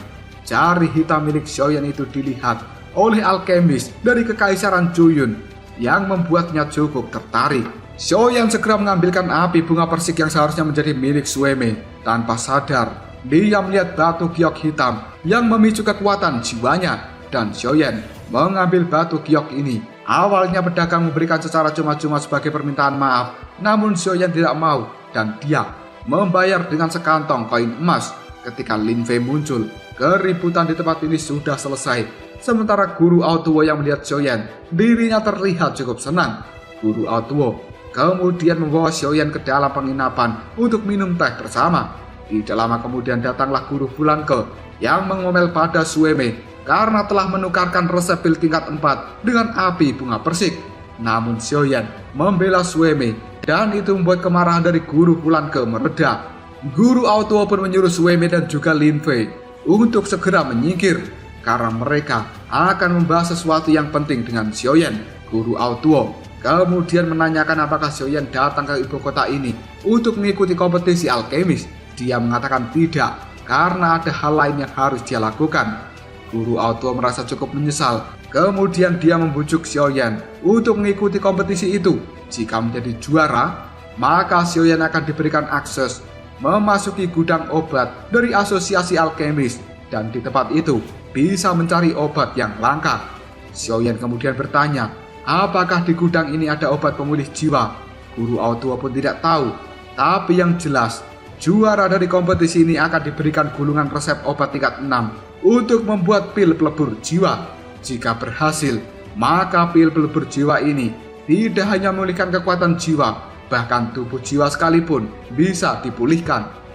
jari hitam milik Xiaoyan itu dilihat oleh alkemis dari Kekaisaran Juyun yang membuatnya cukup tertarik. Xiaoyan segera mengambilkan api bunga persik yang seharusnya menjadi milik Sueme. Tanpa sadar, dia melihat batu giok hitam yang memicu kekuatan jiwanya dan Xiaoyan mengambil batu giok ini. Awalnya pedagang memberikan secara cuma-cuma sebagai permintaan maaf, namun Xiaoyan tidak mau dan dia membayar dengan sekantong koin emas. Ketika Lin Fei muncul, keributan di tempat ini sudah selesai. Sementara guru Aotuo yang melihat Xiaoyan, dirinya terlihat cukup senang. Guru Aotuo kemudian membawa Xiaoyan ke dalam penginapan untuk minum teh bersama. Tidak lama kemudian datanglah guru Fulanke yang mengomel pada Sueme karena telah menukarkan resep pil tingkat 4 dengan api bunga persik. Namun Xiaoyan membela Sueme dan itu membuat kemarahan dari guru Fulanke mereda. Guru Aotuo pun menyuruh Sueme dan juga Lin Fei untuk segera menyingkir karena mereka akan membahas sesuatu yang penting dengan Xiaoyan. Guru Aotuo kemudian menanyakan apakah Xiaoyan datang ke ibu kota ini untuk mengikuti kompetisi alkemis. Dia mengatakan tidak karena ada hal lain yang harus dia lakukan. Guru Aotuo merasa cukup menyesal. Kemudian dia membujuk Xiaoyan untuk mengikuti kompetisi itu. Jika menjadi juara, maka Xiaoyan akan diberikan akses memasuki gudang obat dari asosiasi alkemis dan di tempat itu bisa mencari obat yang langka. Xiaoyan kemudian bertanya, apakah di gudang ini ada obat pemulih jiwa? Guru Aotuo pun tidak tahu, tapi yang jelas juara dari kompetisi ini akan diberikan gulungan resep obat tingkat 6 untuk membuat pil pelebur jiwa. Jika berhasil, maka pil pelebur jiwa ini tidak hanya memulihkan kekuatan jiwa, bahkan tubuh jiwa sekalipun bisa dipulihkan.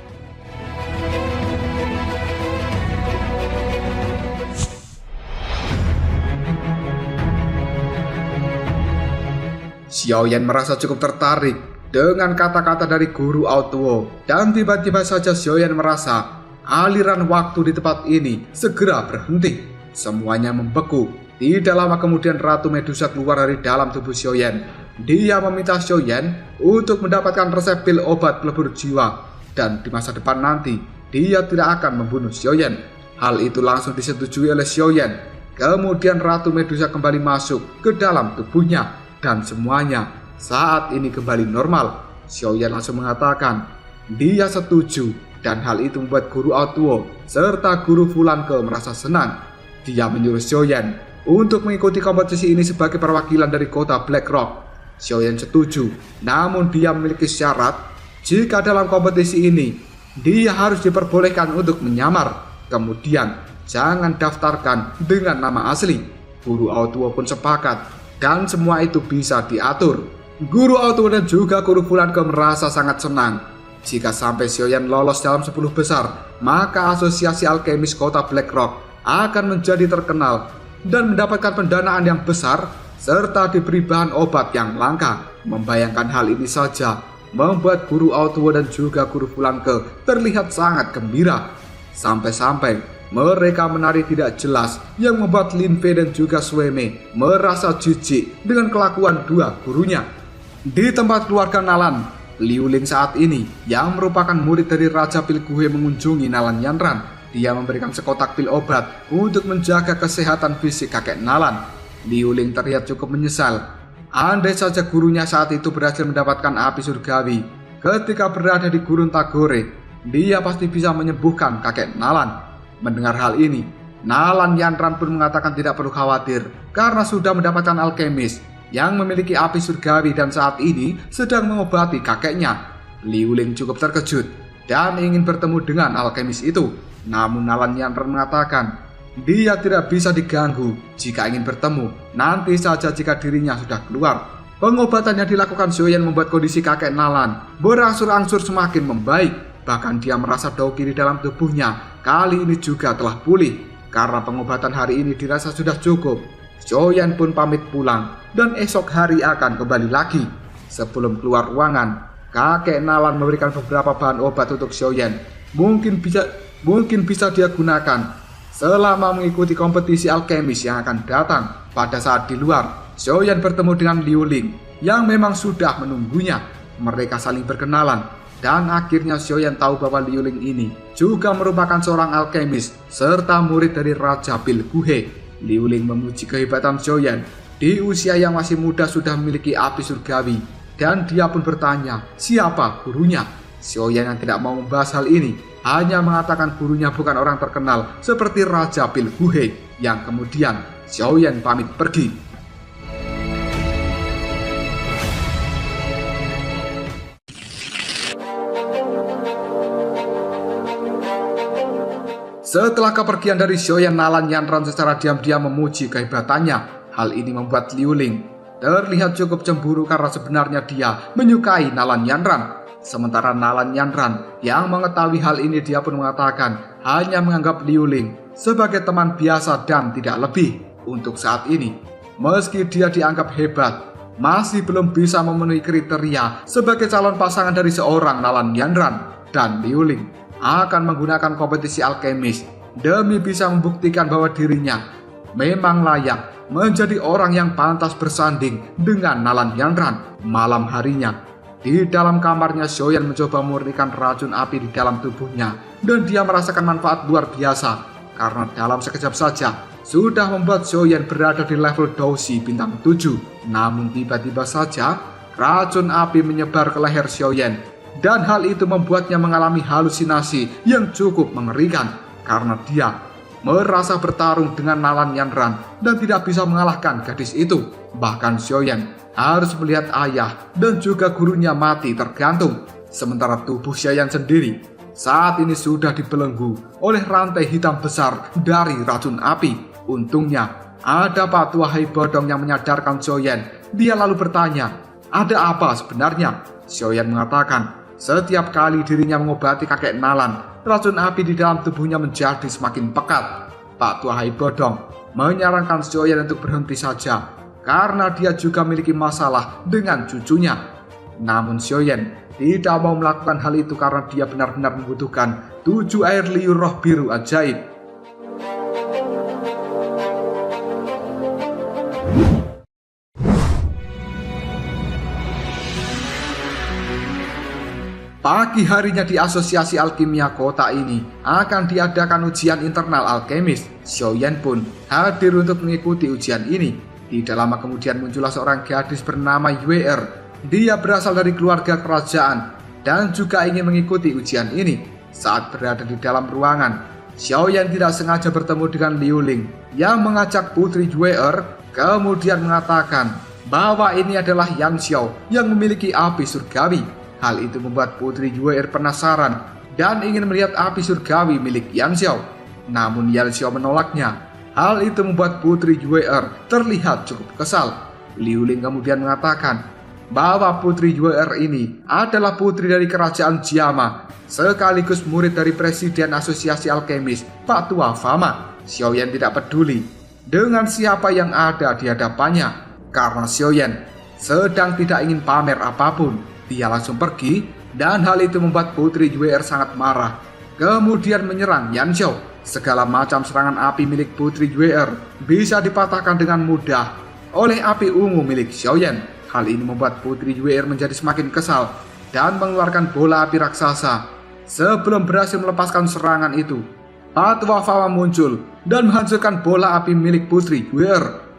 Xiaoyan merasa cukup tertarik dengan kata-kata dari Guru Aotuo, dan tiba-tiba saja Xiaoyan merasa aliran waktu di tempat ini segera berhenti. Semuanya membeku. Tidak lama kemudian Ratu Medusa keluar dari dalam tubuh Xiaoyan. Dia meminta Xiaoyan untuk mendapatkan resep pil obat pelebur jiwa, dan di masa depan nanti dia tidak akan membunuh Xiaoyan. Hal itu langsung disetujui oleh Xiaoyan. Kemudian Ratu Medusa kembali masuk ke dalam tubuhnya dan semuanya saat ini kembali normal. Xiaoyan langsung mengatakan dia setuju, dan hal itu membuat Guru Aotuo serta Guru Fulanke merasa senang. Dia menyuruh Xiaoyan untuk mengikuti kompetisi ini sebagai perwakilan dari kota Black Rock. Xiaoyan setuju, namun dia memiliki syarat. Jika dalam kompetisi ini dia harus diperbolehkan untuk menyamar, kemudian jangan daftarkan dengan nama asli. Guru Aotuo pun sepakat, dan semua itu bisa diatur. Guru Aotuo dan juga Guru Fulanke merasa sangat senang. Jika sampai Xiaoyan lolos dalam 10 besar, maka asosiasi alkemis kota Black Rock akan menjadi terkenal dan mendapatkan pendanaan yang besar serta diberi bahan obat yang langka. Membayangkan hal ini saja membuat Guru Aotuo dan juga Guru Fulanke terlihat sangat gembira. Sampai-sampai mereka menari tidak jelas yang membuat Lin Fei dan juga Sui Mei merasa jijik dengan kelakuan dua gurunya. Di tempat keluarga Nalan, Liu Ling saat ini yang merupakan murid dari Raja Pil Guhe mengunjungi Nalan Yanran. Dia memberikan sekotak pil obat untuk menjaga kesehatan fisik kakek Nalan. Liu Ling terlihat cukup menyesal. Andai saja gurunya saat itu berhasil mendapatkan api surgawi ketika berada di Gurun Tagore, dia pasti bisa menyembuhkan kakek Nalan. Mendengar hal ini, Nalan Yanran pun mengatakan tidak perlu khawatir karena sudah mendapatkan alkemis yang memiliki api surgawi dan saat ini sedang mengobati kakeknya. Liu Ling cukup terkejut dan ingin bertemu dengan alkemis itu. Namun Nalan Yanran mengatakan dia tidak bisa diganggu. Jika ingin bertemu, nanti saja jika dirinya sudah keluar. Pengobatan yang dilakukan Xiaoyan membuat kondisi kakek Nalan berangsur-angsur semakin membaik. Bahkan dia merasa dao kiri dalam tubuhnya kali ini juga telah pulih. Karena pengobatan hari ini dirasa sudah cukup, Xiaoyan pun pamit pulang dan esok hari akan kembali lagi. Sebelum keluar ruangan, kakek Nalan memberikan beberapa bahan obat untuk Xiaoyan. Mungkin bisa dia gunakan selama mengikuti kompetisi alkemis yang akan datang. Pada saat di luar, Xiaoyan bertemu dengan Liu Ling yang memang sudah menunggunya. Mereka saling berkenalan dan akhirnya Xiaoyan tahu bahwa Liu Ling ini juga merupakan seorang alkemis serta murid dari Raja Pil Guhe. Liu Ling memuji kehebatan Xiaoyan. Di usia yang masih muda sudah memiliki api surgawi, dan dia pun bertanya siapa gurunya. Xiaoyan yang tidak mau membahas hal ini hanya mengatakan gurunya bukan orang terkenal seperti Raja Pil Guhe, yang kemudian Xiaoyan pamit pergi. Setelah kepergian dari Xiaoyan, Nalan Yanran secara diam-diam memuji kehebatannya. Hal ini membuat Liu Ling terlihat cukup cemburu karena sebenarnya dia menyukai Nalan Yanran. Sementara Nalan Yanran yang mengetahui hal ini, dia pun mengatakan hanya menganggap Liu Ling sebagai teman biasa dan tidak lebih. Untuk saat ini, meski dia dianggap hebat, masih belum bisa memenuhi kriteria sebagai calon pasangan dari seorang Nalan Yanran. Dan Liu Ling akan menggunakan kompetisi alkemis demi bisa membuktikan bahwa dirinya memang layak menjadi orang yang pantas bersanding dengan Nalan Yanran. Malam harinya, di dalam kamarnya, Xiaoyan mencoba memurnikan racun api di dalam tubuhnya, dan dia merasakan manfaat luar biasa karena dalam sekejap saja sudah membuat Xiaoyan berada di level Doushi bintang 7. Namun tiba-tiba saja racun api menyebar ke leher Xiaoyan, dan hal itu membuatnya mengalami halusinasi yang cukup mengerikan karena dia merasa bertarung dengan Nalan Yanran dan tidak bisa mengalahkan gadis itu. Bahkan Xiaoyan harus melihat ayah dan juga gurunya mati tergantung, sementara tubuh Xiaoyan sendiri saat ini sudah dibelenggu oleh rantai hitam besar dari racun api. Untungnya ada Pak Tua Hai Bodong yang menyadarkan Xiaoyan. Dia lalu bertanya, ada apa sebenarnya? Xiaoyan mengatakan, setiap kali dirinya mengobati kakek Nalan, racun api di dalam tubuhnya menjadi semakin pekat. Pak Tua Hai Bodong menyarankan Xiaoyan untuk berhenti saja karena dia juga memiliki masalah dengan cucunya. Namun Xiaoyan tidak mau melakukan hal itu karena dia benar-benar membutuhkan 7 air liur roh biru ajaib. Pagi harinya di Asosiasi Alkimia kota ini akan diadakan ujian internal alkemis. Xiaoyan pun hadir untuk mengikuti ujian ini. Tidak lama kemudian muncullah seorang gadis bernama Yue. Dia berasal dari keluarga kerajaan dan juga ingin mengikuti ujian ini. Saat berada di dalam ruangan, Xiaoyan tidak sengaja bertemu dengan Liu Ling yang mengajak putri Yue kemudian mengatakan bahwa ini adalah Yan Xiao yang memiliki api surgawi. Hal itu membuat putri Yue penasaran dan ingin melihat api surgawi milik Yan Xiao. Namun Yan Xiao menolaknya. Hal itu membuat putri Yue terlihat cukup kesal. Liu Ling kemudian mengatakan bahwa putri Yue ini adalah putri dari kerajaan Jiama, sekaligus murid dari presiden asosiasi alkemis Pak Tua Fama. Xiaoyan tidak peduli dengan siapa yang ada di hadapannya karena Xiaoyan sedang tidak ingin pamer apapun. Dia langsung pergi dan hal itu membuat putri Yue sangat marah. Kemudian menyerang Yan Xiao. Segala macam serangan api milik putri Yue bisa dipatahkan dengan mudah oleh api ungu milik Xiaoyan. Hal ini membuat putri Yue menjadi semakin kesal dan mengeluarkan bola api raksasa. Sebelum berhasil melepaskan serangan itu, Pak Tua Fama muncul dan menghancurkan bola api milik putri Yue.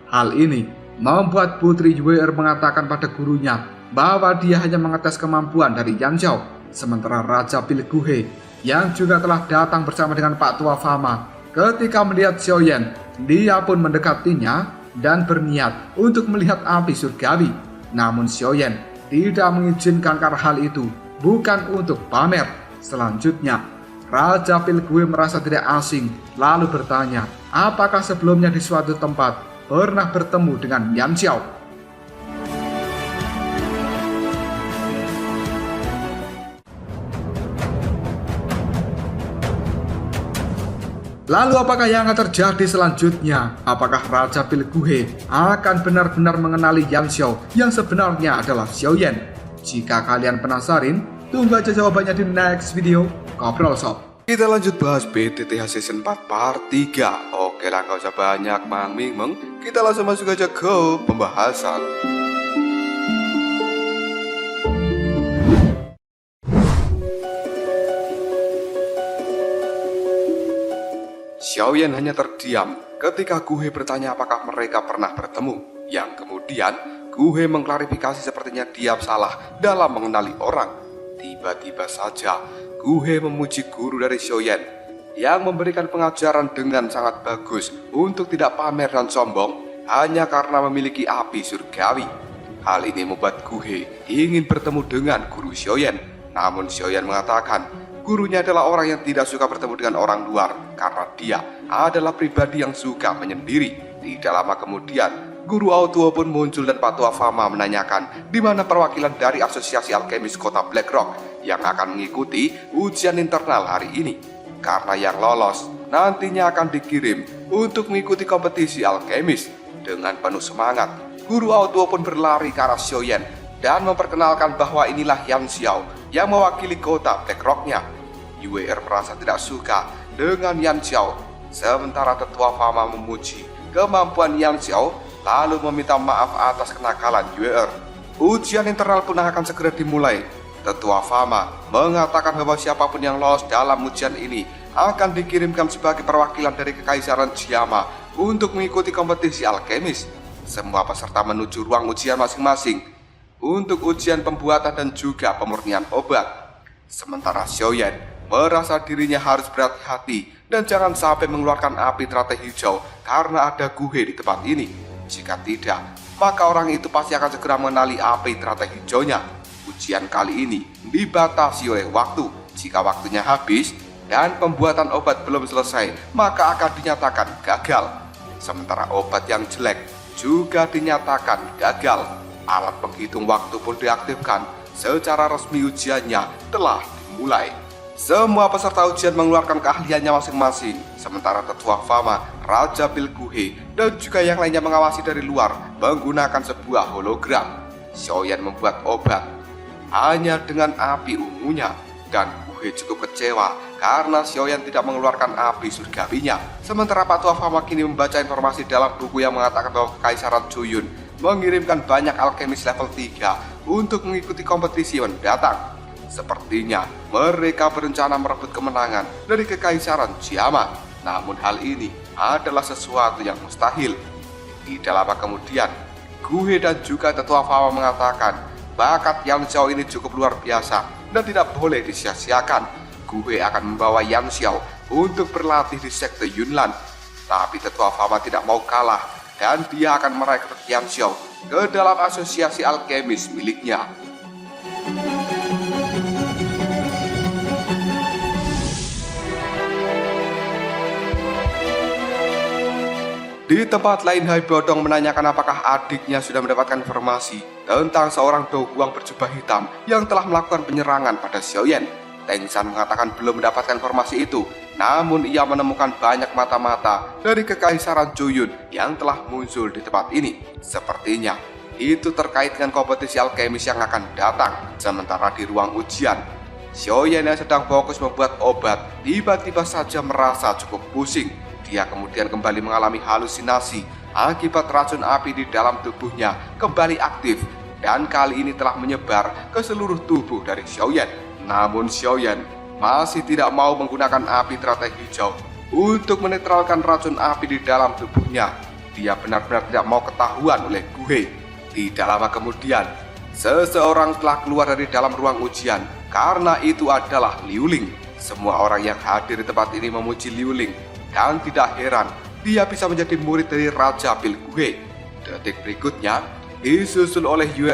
Hal ini membuat putri Yue mengatakan pada gurunya bahwa dia hanya mengetes kemampuan dari Yan Xiao. Sementara Raja Pilguhe yang juga telah datang bersama dengan Pak Tua Fama, ketika melihat Xiaoyan, dia pun mendekatinya dan berniat untuk melihat api surgawi. Namun Xiaoyan tidak mengizinkan karena hal itu bukan untuk pamer. Selanjutnya, Raja Pilguhe merasa tidak asing lalu bertanya, apakah sebelumnya di suatu tempat pernah bertemu dengan Yan Xiao? Lalu apakah yang akan terjadi selanjutnya? Apakah Raja Pilguhe akan benar-benar mengenali Yan Xiao yang sebenarnya adalah Xiaoyan? Jika kalian penasaran, tunggu aja jawabannya di next video Ngobrol Sob. Kita lanjut bahas BTTH Season 4 Part 3. Oke lah, gak usah banyak Mang Ming, kita langsung masuk aja ke pembahasan. Xiaoyan hanya terdiam ketika Guhe bertanya apakah mereka pernah bertemu. Yang kemudian Guhe mengklarifikasi sepertinya dia salah dalam mengenali orang. Tiba-tiba saja Guhe memuji guru dari Xiaoyan yang memberikan pengajaran dengan sangat bagus untuk tidak pamer dan sombong hanya karena memiliki api surgawi. Hal ini membuat Guhe ingin bertemu dengan guru Xiaoyan. Namun Xiaoyan mengatakan gurunya adalah orang yang tidak suka bertemu dengan orang luar karena dia adalah pribadi yang suka menyendiri. Tidak lama kemudian, Guru Autuo pun muncul dan Pak Tua Fama menanyakan di mana perwakilan dari Asosiasi Alkemis Kota Blackrock yang akan mengikuti ujian internal hari ini. Karena yang lolos nantinya akan dikirim untuk mengikuti kompetisi alkemis. Dengan penuh semangat, Guru Autuo pun berlari ke arah Xiaoyan dan memperkenalkan bahwa inilah Yan Xiao yang mewakili kota Blackrock-nya. Yue merasa tidak suka dengan Yan Xiao. Sementara Tetua Fama memuji kemampuan Yan Xiao, lalu meminta maaf atas kenakalan Yue. Ujian internal pun akan segera dimulai. Tetua Fama mengatakan bahwa siapapun yang lolos dalam ujian ini akan dikirimkan sebagai perwakilan dari Kekaisaran Jiama untuk mengikuti kompetisi alkemis. Semua peserta menuju ruang ujian masing-masing untuk ujian pembuatan dan juga pemurnian obat. Sementara Xiaoyan merasa dirinya harus berhati-hati dan jangan sampai mengeluarkan api teratai hijau karena ada guhe di tempat ini. Jika tidak, maka orang itu pasti akan segera mengenali api teratai hijaunya. Ujian kali ini dibatasi oleh waktu. Jika waktunya habis dan pembuatan obat belum selesai, maka akan dinyatakan gagal. Sementara obat yang jelek juga dinyatakan gagal. Alat penghitung waktu pun diaktifkan. Secara resmi ujiannya telah dimulai. Semua peserta ujian mengeluarkan keahliannya masing-masing. Sementara Tetua Fama, Raja Bilguhe, dan juga yang lainnya mengawasi dari luar menggunakan sebuah hologram. Xiaoyan membuat obat hanya dengan api ungunya, dan Guhe cukup kecewa karena Xiaoyan tidak mengeluarkan api surgawinya. Sementara Pak Tua Fama kini membaca informasi dalam buku yang mengatakan bahwa Kekaisaran Juyun mengirimkan banyak alkemis level 3 untuk mengikuti kompetisi mendatang. Sepertinya mereka berencana merebut kemenangan dari Kekaisaran Jiama. Namun hal ini adalah sesuatu yang mustahil. Tidak lama kemudian, Guhe dan juga Tetua Fama mengatakan bakat Yan Xiao ini cukup luar biasa dan tidak boleh disia-siakan. Guhe akan membawa Yan Xiao untuk berlatih di sekte Yunlan. Tapi Tetua Fama tidak mau kalah dan dia akan merekrut Yan Xiao ke dalam asosiasi alkemis miliknya. Di tempat lain, Hai Bodong menanyakan apakah adiknya sudah mendapatkan informasi tentang seorang Do Huang berjubah hitam yang telah melakukan penyerangan pada Xiaoyan. Teng San mengatakan belum mendapatkan informasi itu, namun ia menemukan banyak mata-mata dari Kekaisaran Juyun yang telah muncul di tempat ini. Sepertinya itu terkait dengan kompetisi alkemis yang akan datang. Sementara di ruang ujian, Xiaoyan yang sedang fokus membuat obat tiba-tiba saja merasa cukup pusing. Dia kemudian kembali mengalami halusinasi akibat racun api di dalam tubuhnya kembali aktif dan kali ini telah menyebar ke seluruh tubuh dari Xiaoyan. Namun Xiaoyan masih tidak mau menggunakan api teratai hijau untuk menetralkan racun api di dalam tubuhnya. Dia benar-benar tidak mau ketahuan oleh Guhe. Tidak lama kemudian, seseorang telah keluar dari dalam ruang ujian karena itu adalah Liu Ling. Semua orang yang hadir di tempat ini memuji Liu Ling. Dan tidak heran, dia bisa menjadi murid dari Raja Bilguhe. Detik berikutnya, disusul oleh Yue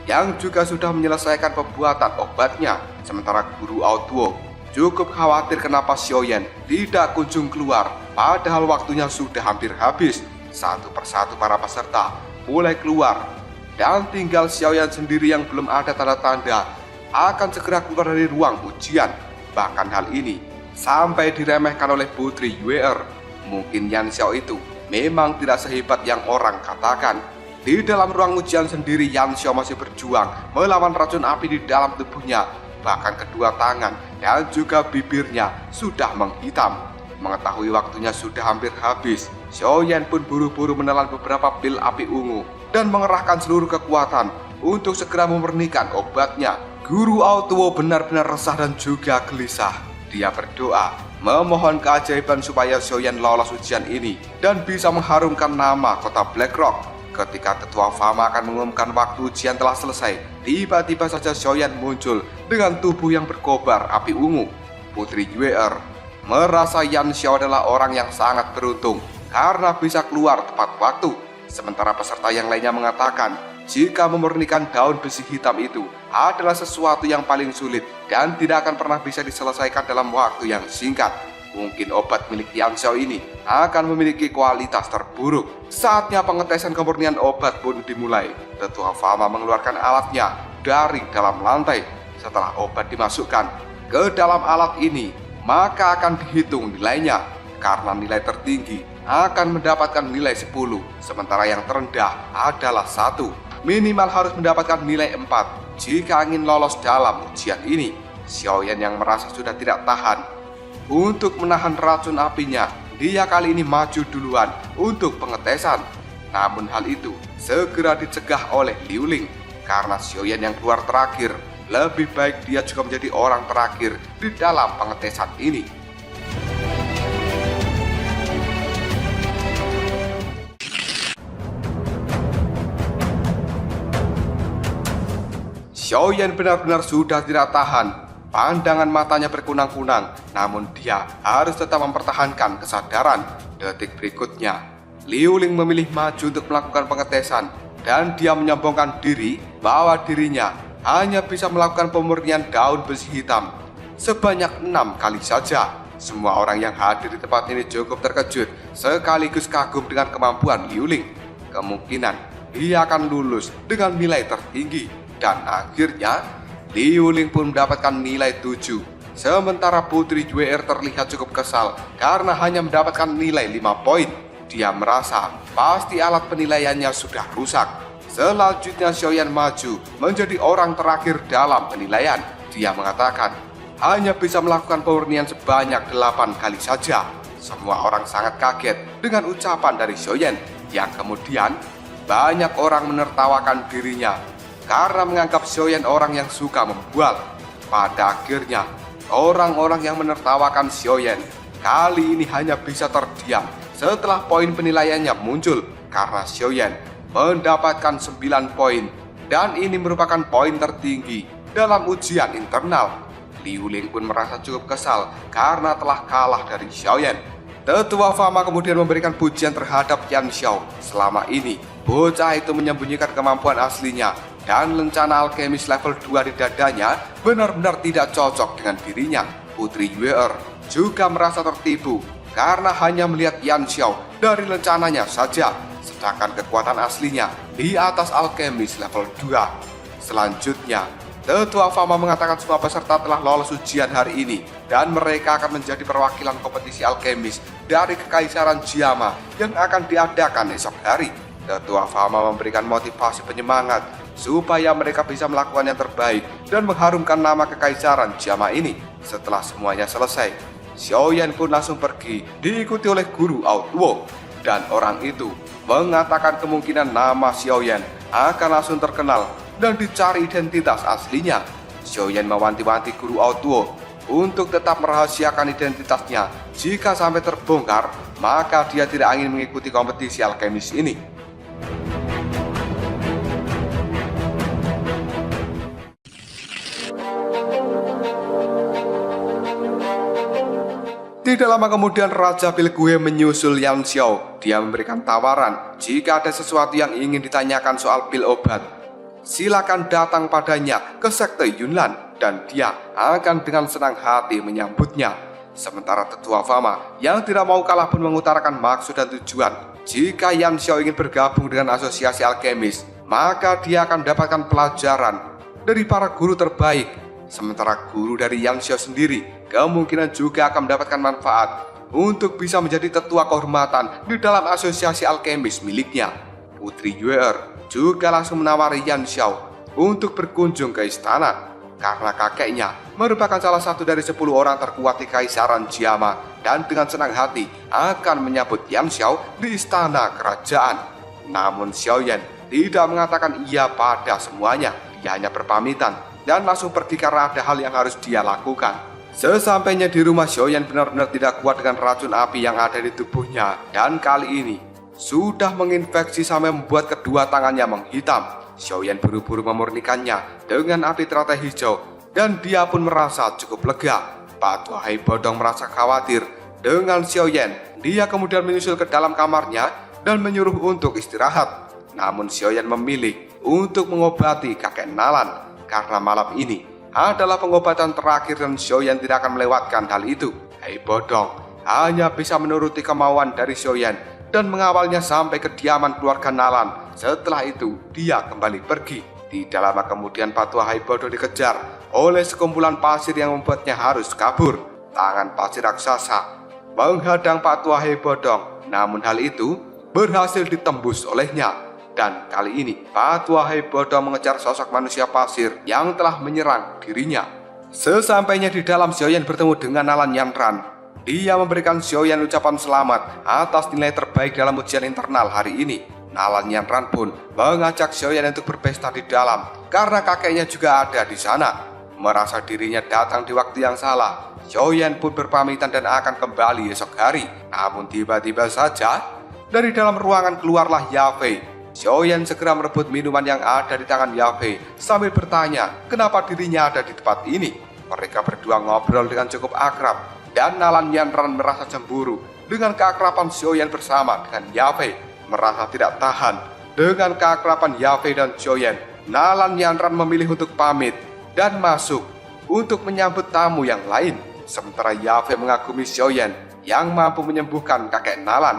yang juga sudah menyelesaikan pembuatan obatnya. Sementara Guru Aotuo cukup khawatir kenapa Xiaoyan tidak kunjung keluar, padahal waktunya sudah hampir habis. Satu persatu para peserta mulai keluar, dan tinggal Xiaoyan sendiri yang belum ada tanda-tanda akan segera keluar dari ruang ujian. Bahkan hal ini sampai diremehkan oleh putri Yue. Mungkin Yan Xiao itu memang tidak sehebat yang orang katakan. Di dalam ruang ujian sendiri, Yan Xiao masih berjuang melawan racun api di dalam tubuhnya. Bahkan kedua tangan dan juga bibirnya sudah menghitam. Mengetahui waktunya sudah hampir habis, Xiaoyan pun buru-buru menelan beberapa pil api ungu dan mengerahkan seluruh kekuatan untuk segera memurnikan obatnya. Guru Aotuo benar-benar resah dan juga gelisah. Dia berdoa, memohon keajaiban supaya Xiaoyan lolos ujian ini dan bisa mengharumkan nama kota Black Rock. Ketika Tetua Fama akan mengumumkan waktu ujian telah selesai, tiba-tiba saja Xiaoyan muncul dengan tubuh yang berkobar api ungu. Putri Yue merasa Yan Xiao adalah orang yang sangat beruntung karena bisa keluar tepat waktu. Sementara peserta yang lainnya mengatakan, jika memurnikan daun besi hitam itu adalah sesuatu yang paling sulit dan tidak akan pernah bisa diselesaikan dalam waktu yang singkat. Mungkin obat milik Yan Xiao ini akan memiliki kualitas terburuk. Saatnya pengetesan kemurnian obat pun dimulai. Tetua Fama mengeluarkan alatnya dari dalam lantai. Setelah obat dimasukkan ke dalam alat ini, maka akan dihitung nilainya. Karena nilai tertinggi akan mendapatkan nilai 10, sementara yang terendah adalah 1. Minimal harus mendapatkan nilai 4 jika ingin lolos dalam ujian ini. Xiaoyan yang merasa sudah tidak tahan untuk menahan racun apinya, dia kali ini maju duluan untuk pengetesan. Namun hal itu segera dicegah oleh Liu Ling karena Xiaoyan yang keluar terakhir. Lebih baik dia juga menjadi orang terakhir di dalam pengetesan ini. Xiaoyan benar-benar sudah tidak tahan. Pandangan matanya berkunang-kunang, namun dia harus tetap mempertahankan kesadaran. Detik berikutnya, Liu Ling memilih maju untuk melakukan pengetesan, dan dia menyombongkan diri bahwa dirinya hanya bisa melakukan pemurnian daun besi hitam sebanyak 6 kali saja. Semua orang yang hadir di tempat ini cukup terkejut sekaligus kagum dengan kemampuan Liu Ling. Kemungkinan dia akan lulus dengan nilai tertinggi, dan akhirnya Liu Ling pun mendapatkan nilai 7. Sementara Putri JR terlihat cukup kesal karena hanya mendapatkan nilai 5 poin. Dia merasa pasti alat penilaiannya sudah rusak. Selanjutnya Xiaoyan maju menjadi orang terakhir dalam penilaian. Dia mengatakan hanya bisa melakukan pemurnian sebanyak 8 kali saja. Semua orang sangat kaget dengan ucapan dari Xiaoyan, yang kemudian banyak orang menertawakan dirinya karena menganggap Xiaoyan orang yang suka membual. Pada akhirnya, orang-orang yang menertawakan Xiaoyan kali ini hanya bisa terdiam setelah poin penilaiannya muncul karena Xiaoyan mendapatkan 9 poin, dan ini merupakan poin tertinggi dalam ujian internal. Liu Ling pun merasa cukup kesal karena telah kalah dari Xiaoyan. Tetua Fama kemudian memberikan pujian terhadap Yan Xiao. Selama ini, bocah itu menyembunyikan kemampuan aslinya, dan lencana alkemis level 2 di dadanya benar-benar tidak cocok dengan dirinya. Putri Yue juga merasa tertipu karena hanya melihat Yan Xiao dari lencananya saja, sedangkan kekuatan aslinya di atas alkemis level 2. Selanjutnya, Tetua Fama mengatakan semua peserta telah lolos ujian hari ini, dan mereka akan menjadi perwakilan kompetisi alkemis dari Kekaisaran Jiama yang akan diadakan esok hari. Tetua Fama memberikan motivasi penyemangat supaya mereka bisa melakukan yang terbaik dan mengharumkan nama Kekaisaran Jiama ini. Setelah semuanya selesai, Xiaoyan pun langsung pergi diikuti oleh guru Outwo, dan orang itu mengatakan kemungkinan nama Xiaoyan akan langsung terkenal dan dicari identitas aslinya. Xiaoyan mewanti-wanti guru Outwo untuk tetap merahasiakan identitasnya. Jika sampai terbongkar, maka dia tidak ingin mengikuti kompetisi alkemis ini. Tidak lama kemudian Raja Bilgue menyusul Yan Xiao. Dia memberikan tawaran jika ada sesuatu yang ingin ditanyakan soal pil obat, silakan datang padanya ke sekte Yunlan, dan dia akan dengan senang hati menyambutnya. Sementara Tetua Fama yang tidak mau kalah pun mengutarakan maksud dan tujuan. Jika Yan Xiao ingin bergabung dengan asosiasi alkemis, maka dia akan mendapatkan pelajaran dari para guru terbaik. Sementara guru dari Yan Xiao sendiri kemungkinan juga akan mendapatkan manfaat untuk bisa menjadi tetua kehormatan di dalam asosiasi alkemis miliknya. Putri Yue juga langsung menawari Yan Xiao untuk berkunjung ke istana karena kakeknya merupakan salah satu dari 10 orang terkuat di Kaisaran Jiama, dan dengan senang hati akan menyambut Yan Xiao di istana kerajaan. Namun Xiaoyan tidak mengatakan iya pada semuanya. Dia hanya berpamitan dan langsung pergi karena ada hal yang harus dia lakukan. Sesampainya di rumah, Xiaoyan benar-benar tidak kuat dengan racun api yang ada di tubuhnya, dan kali ini sudah menginfeksi sampai membuat kedua tangannya menghitam. Xiaoyan buru-buru memurnikannya dengan api teratai hijau, dan dia pun merasa cukup lega. Pak Tuahai Bodong merasa khawatir dengan Xiaoyan. Dia kemudian menyusul ke dalam kamarnya dan menyuruh untuk istirahat. Namun Xiaoyan memilih untuk mengobati kakek Nalan karena malam ini adalah pengobatan terakhir dan Xiaoyan tidak akan melewatkan hal itu. Hai Bodong hanya bisa menuruti kemauan dari Xiaoyan dan mengawalnya sampai kediaman keluarga Nalan. Setelah itu dia kembali pergi. Tidak lama kemudian Patua Hai Bodong dikejar oleh sekumpulan pasir yang membuatnya harus kabur. Tangan pasir raksasa menghadang Patua Hai Bodong, namun hal itu berhasil ditembus olehnya. Dan kali ini Patua Hai Bodong mengejar sosok manusia pasir yang telah menyerang dirinya. Sesampainya di dalam, Xiaoyan bertemu dengan Nalan Yanran. Dia memberikan Xiaoyan ucapan selamat atas nilai terbaik dalam ujian internal hari ini. Nalan Yanran pun mengajak Xiaoyan untuk berpesta di dalam karena kakeknya juga ada di sana. Merasa dirinya datang di waktu yang salah, Xiaoyan pun berpamitan dan akan kembali esok hari. Namun tiba-tiba saja dari dalam ruangan keluarlah Yafei. Xiaoyan segera merebut minuman yang ada di tangan Yafei sambil bertanya kenapa dirinya ada di tempat ini. Mereka berdua ngobrol dengan cukup akrab dan Nalan Yanran merasa cemburu dengan keakraban Xiaoyan bersama dengan Yafei. Merasa tidak tahan dengan keakraban Yafei dan Xiaoyan, Nalan Yanran memilih untuk pamit dan masuk untuk menyambut tamu yang lain. Sementara Yafei mengagumi Xiaoyan yang mampu menyembuhkan kakek Nalan,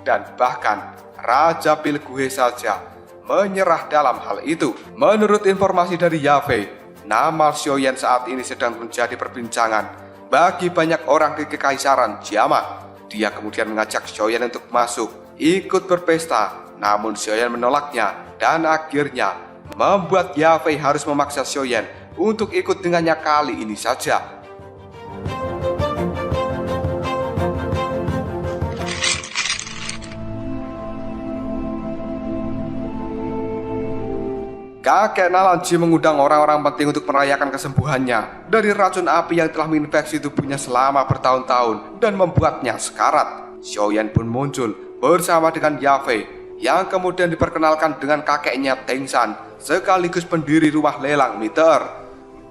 dan bahkan Raja Pilguhe saja menyerah dalam hal itu. Menurut informasi dari Yafei, nama Xiaoyan saat ini sedang menjadi perbincangan bagi banyak orang di Kekaisaran Jiama. Dia kemudian mengajak Xiaoyan untuk masuk ikut berpesta, namun Xiaoyan menolaknya dan akhirnya membuat Yafei harus memaksa Xiaoyan untuk ikut dengannya kali ini saja. Kakek Nalanji mengundang orang-orang penting untuk merayakan kesembuhannya dari racun api yang telah menginfeksi tubuhnya selama bertahun-tahun dan membuatnya sekarat. Xiaoyan pun muncul bersama dengan Yafei yang kemudian diperkenalkan dengan kakeknya Teng San sekaligus pendiri rumah lelang Meteor.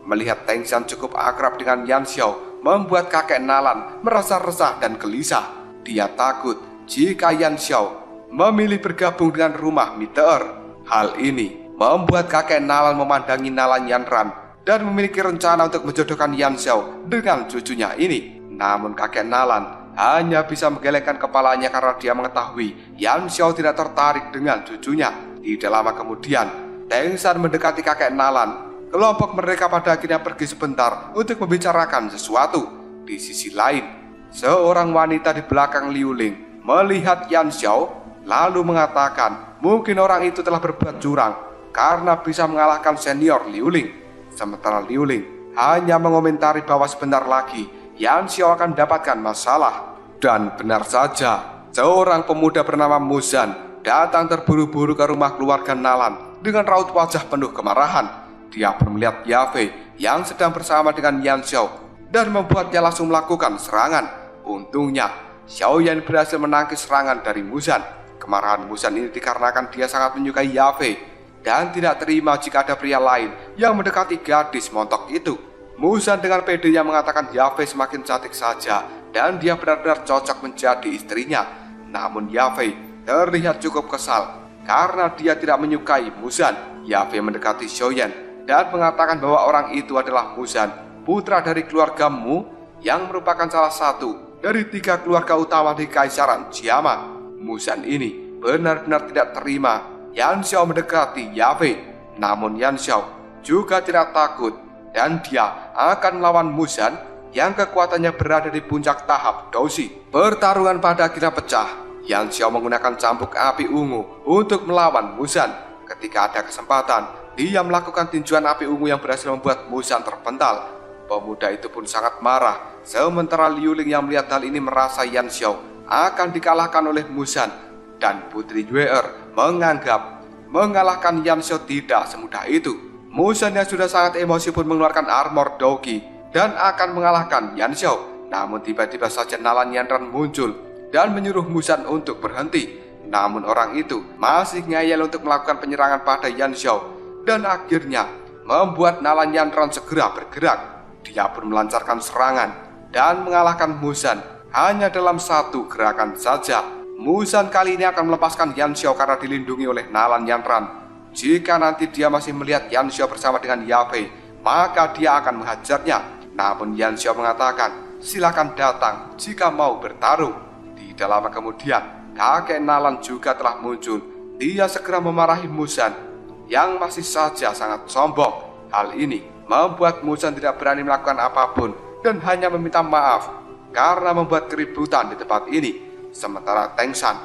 Melihat Teng San cukup akrab dengan Yan Xiao membuat kakek Nalan merasa resah dan gelisah. Dia takut jika Yan Xiao memilih bergabung dengan rumah Meteor. Hal ini membuat kakek Nalan memandangi Nalan Yanran dan memiliki rencana untuk menjodohkan Yan Xiao dengan cucunya ini. Namun kakek Nalan hanya bisa menggelengkan kepalanya karena dia mengetahui Yan Xiao tidak tertarik dengan cucunya. Tidak lama kemudian, Teng San mendekati kakek Nalan. Kelompok mereka pada akhirnya pergi sebentar untuk membicarakan sesuatu. Di sisi lain, seorang wanita di belakang Liu Ling melihat Yan Xiao lalu mengatakan mungkin orang itu telah berbuat curang karena bisa mengalahkan senior Liu Ling. Sementara Liu Ling hanya mengomentari bahwa sebentar lagi Yan Xiao akan mendapatkan masalah. Dan benar saja, seorang pemuda bernama Muzan datang terburu-buru ke rumah keluarga Nalan dengan raut wajah penuh kemarahan. Dia pun melihat Yafei yang sedang bersama dengan Yan Xiao dan membuatnya langsung melakukan serangan. Untungnya, Xiaoyan berhasil menangkis serangan dari Muzan. Kemarahan Muzan ini dikarenakan dia sangat menyukai Yafei dan tidak terima jika ada pria lain yang mendekati gadis montok itu. Muzan dengan pedenya mengatakan Yafei semakin cantik saja dan dia benar-benar cocok menjadi istrinya. Namun Yafei terlihat cukup kesal karena dia tidak menyukai Muzan. Yafei mendekati Xiaoyan dan mengatakan bahwa orang itu adalah Muzan, putra dari keluargamu yang merupakan salah satu dari 3 keluarga utama di Kaisaran Jiama. Muzan ini benar-benar tidak terima Yan Xiao mendekati Yafei. Namun Yan Xiao juga tidak takut dan dia akan melawan Muzan yang kekuatannya berada di puncak tahap Doushi. Pertarungan pada akhirnya pecah. Yan Xiao menggunakan cambuk api ungu untuk melawan Muzan. Ketika ada kesempatan, dia melakukan tinjuan api ungu yang berhasil membuat Muzan terpental. Pemuda itu pun sangat marah. Sementara Liu Ling yang melihat hal ini merasa Yan Xiao akan dikalahkan oleh Muzan. Dan Putri Yue'er menganggap mengalahkan Yan Xiao tidak semudah itu. Muzan yang sudah sangat emosi pun mengeluarkan armor Douki dan akan mengalahkan Yan Xiao. Namun tiba-tiba saja Nalan Yanran muncul dan menyuruh Muzan untuk berhenti. Namun orang itu masih ngeyel untuk melakukan penyerangan pada Yan Xiao dan akhirnya membuat Nalan Yanran segera bergerak. Dia pun melancarkan serangan dan mengalahkan Muzan hanya dalam satu gerakan saja. Muzan kali ini akan melepaskan Yan Xiao karena dilindungi oleh Nalan Yanran. Jika nanti dia masih melihat Yan Xiao bersama dengan Yafei, maka dia akan menghajarnya. Namun Yan Xiao mengatakan, silakan datang jika mau bertarung. Tidak lama kemudian, kakek Nalan juga telah muncul. Dia segera memarahi Muzan yang masih saja sangat sombong. Hal ini membuat Muzan tidak berani melakukan apapun dan hanya meminta maaf karena membuat keributan di tempat ini. Sementara Teng San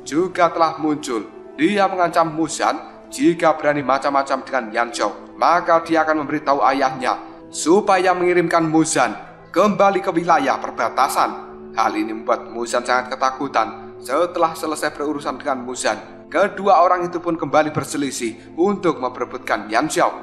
juga telah muncul. Dia mengancam Muzan jika berani macam-macam dengan Yan Xiao, maka dia akan memberitahu ayahnya supaya mengirimkan Muzan kembali ke wilayah perbatasan. Hal ini membuat Muzan sangat ketakutan. Setelah selesai berurusan dengan Muzan, kedua orang itu pun kembali berselisih untuk memperebutkan Yan Xiao.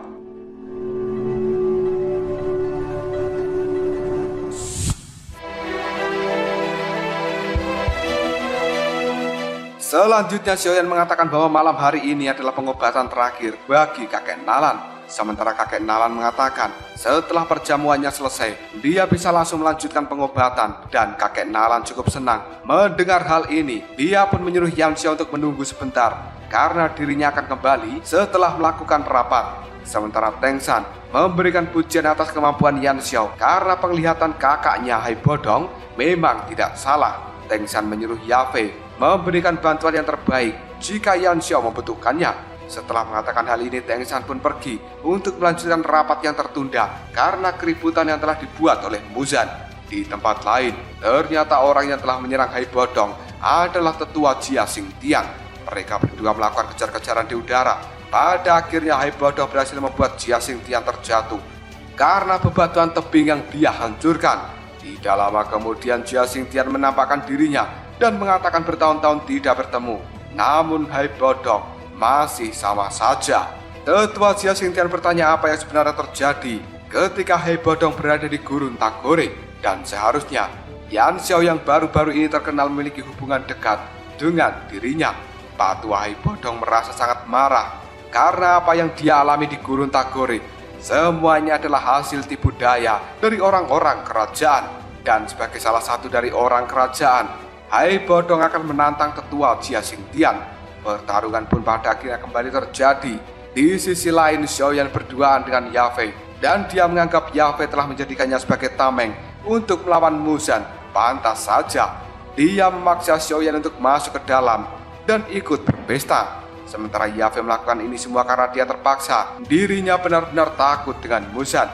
Selanjutnya Xiaoyan mengatakan bahwa malam hari ini adalah pengobatan terakhir bagi kakek Nalan. Sementara kakek Nalan mengatakan setelah perjamuannya selesai, dia bisa langsung melanjutkan pengobatan. Dan kakek Nalan cukup senang mendengar hal ini. Dia pun menyuruh Yan Xiao untuk menunggu sebentar karena dirinya akan kembali setelah melakukan rapat. Sementara Teng San memberikan pujian atas kemampuan Yan Xiao karena penglihatan kakaknya Hai Bodong memang tidak salah. Teng San menyuruh Yafei memberikan bantuan yang terbaik jika Yan Xiao membutuhkannya. Setelah mengatakan hal ini, Teng San pun pergi untuk melanjutkan rapat yang tertunda karena keributan yang telah dibuat oleh Muzan. Di tempat lain, ternyata orang yang telah menyerang Hai Bodong adalah tetua Jia Xingtian. Mereka berdua melakukan kejar-kejaran di udara. Pada akhirnya Hai Bodong berhasil membuat Jia Xingtian terjatuh karena bebatuan tebing yang dia hancurkan. Tidak lama kemudian Jia Xingtian menampakkan dirinya dan mengatakan bertahun-tahun tidak bertemu. Namun Hai Bodong masih sama saja. Tetua Jia Xingtian bertanya apa yang sebenarnya terjadi ketika Hai Bodong berada di Gurun Tagore. Dan seharusnya Yan Xiao yang baru-baru ini terkenal memiliki hubungan dekat dengan dirinya. Patua Hai Bodong merasa sangat marah karena apa yang dia alami di Gurun Tagore semuanya adalah hasil tipu daya dari orang-orang kerajaan. Dan sebagai salah satu dari orang kerajaan, Hai Bodong akan menantang tetua Jia Xingtian. Pertarungan pun pada akhirnya kembali terjadi. Di sisi lain, Xiaoyan berduaan dengan Yafei dan dia menganggap Yafei telah menjadikannya sebagai tameng untuk melawan Muzan. Pantas saja dia memaksa Xiaoyan untuk masuk ke dalam dan ikut berpesta. Sementara Yafei melakukan ini semua karena dia terpaksa. Dirinya benar-benar takut dengan Muzan.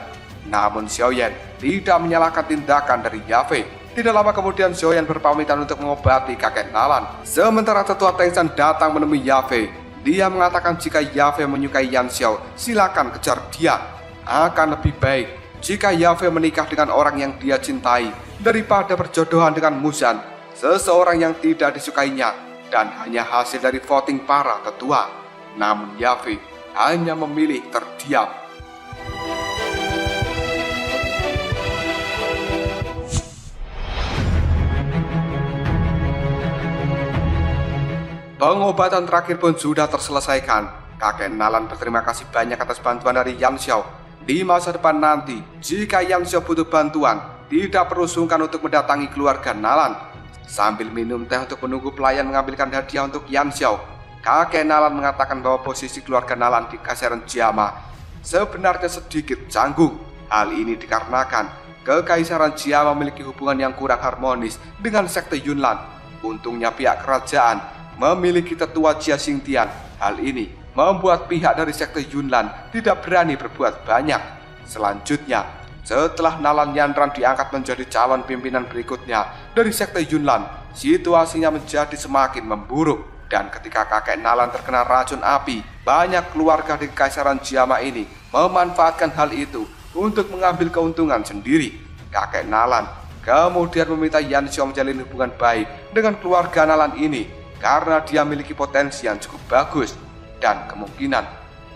Namun Xiaoyan tidak menyalahkan tindakan dari Yafei. Tidak lama kemudian Xiaoyan berpamitan untuk mengobati kakek Nalan. Sementara tetua Teng San datang menemui Yafei. Dia mengatakan jika Yafei menyukai Yan Xiao, silakan kejar dia. Akan lebih baik jika Yafei menikah dengan orang yang dia cintai daripada berjodohan dengan Muzan, seseorang yang tidak disukainya dan hanya hasil dari voting para tetua. Namun Yafei hanya memilih terdiam. Pengobatan terakhir pun sudah terselesaikan. Kakek Nalan berterima kasih banyak atas bantuan dari Yan Xiao. Di masa depan nanti, jika Yan Xiao butuh bantuan, tidak perlu sungkan untuk mendatangi keluarga Nalan. Sambil minum teh untuk menunggu pelayan mengambilkan hadiah untuk Yan Xiao, kakek Nalan mengatakan bahwa posisi keluarga Nalan di Kaisaran Jiama sebenarnya sedikit canggung. Hal ini dikarenakan Kekaisaran Jiama memiliki hubungan yang kurang harmonis dengan sekte Yunnan. Untungnya pihak kerajaan memiliki tetua Jia Xingtian. Hal ini membuat pihak dari sekte Yunnan tidak berani berbuat banyak. Selanjutnya, setelah Nalan Yanran diangkat menjadi calon pimpinan berikutnya dari sekte Yunnan, situasinya menjadi semakin memburuk. Dan ketika kakek Nalan terkena racun api, banyak keluarga di Kaisaran Jiama ini memanfaatkan hal itu untuk mengambil keuntungan sendiri. Kakek Nalan kemudian meminta Yan Xiao menjalin hubungan baik dengan keluarga Nalan ini karena dia memiliki potensi yang cukup bagus. Dan kemungkinan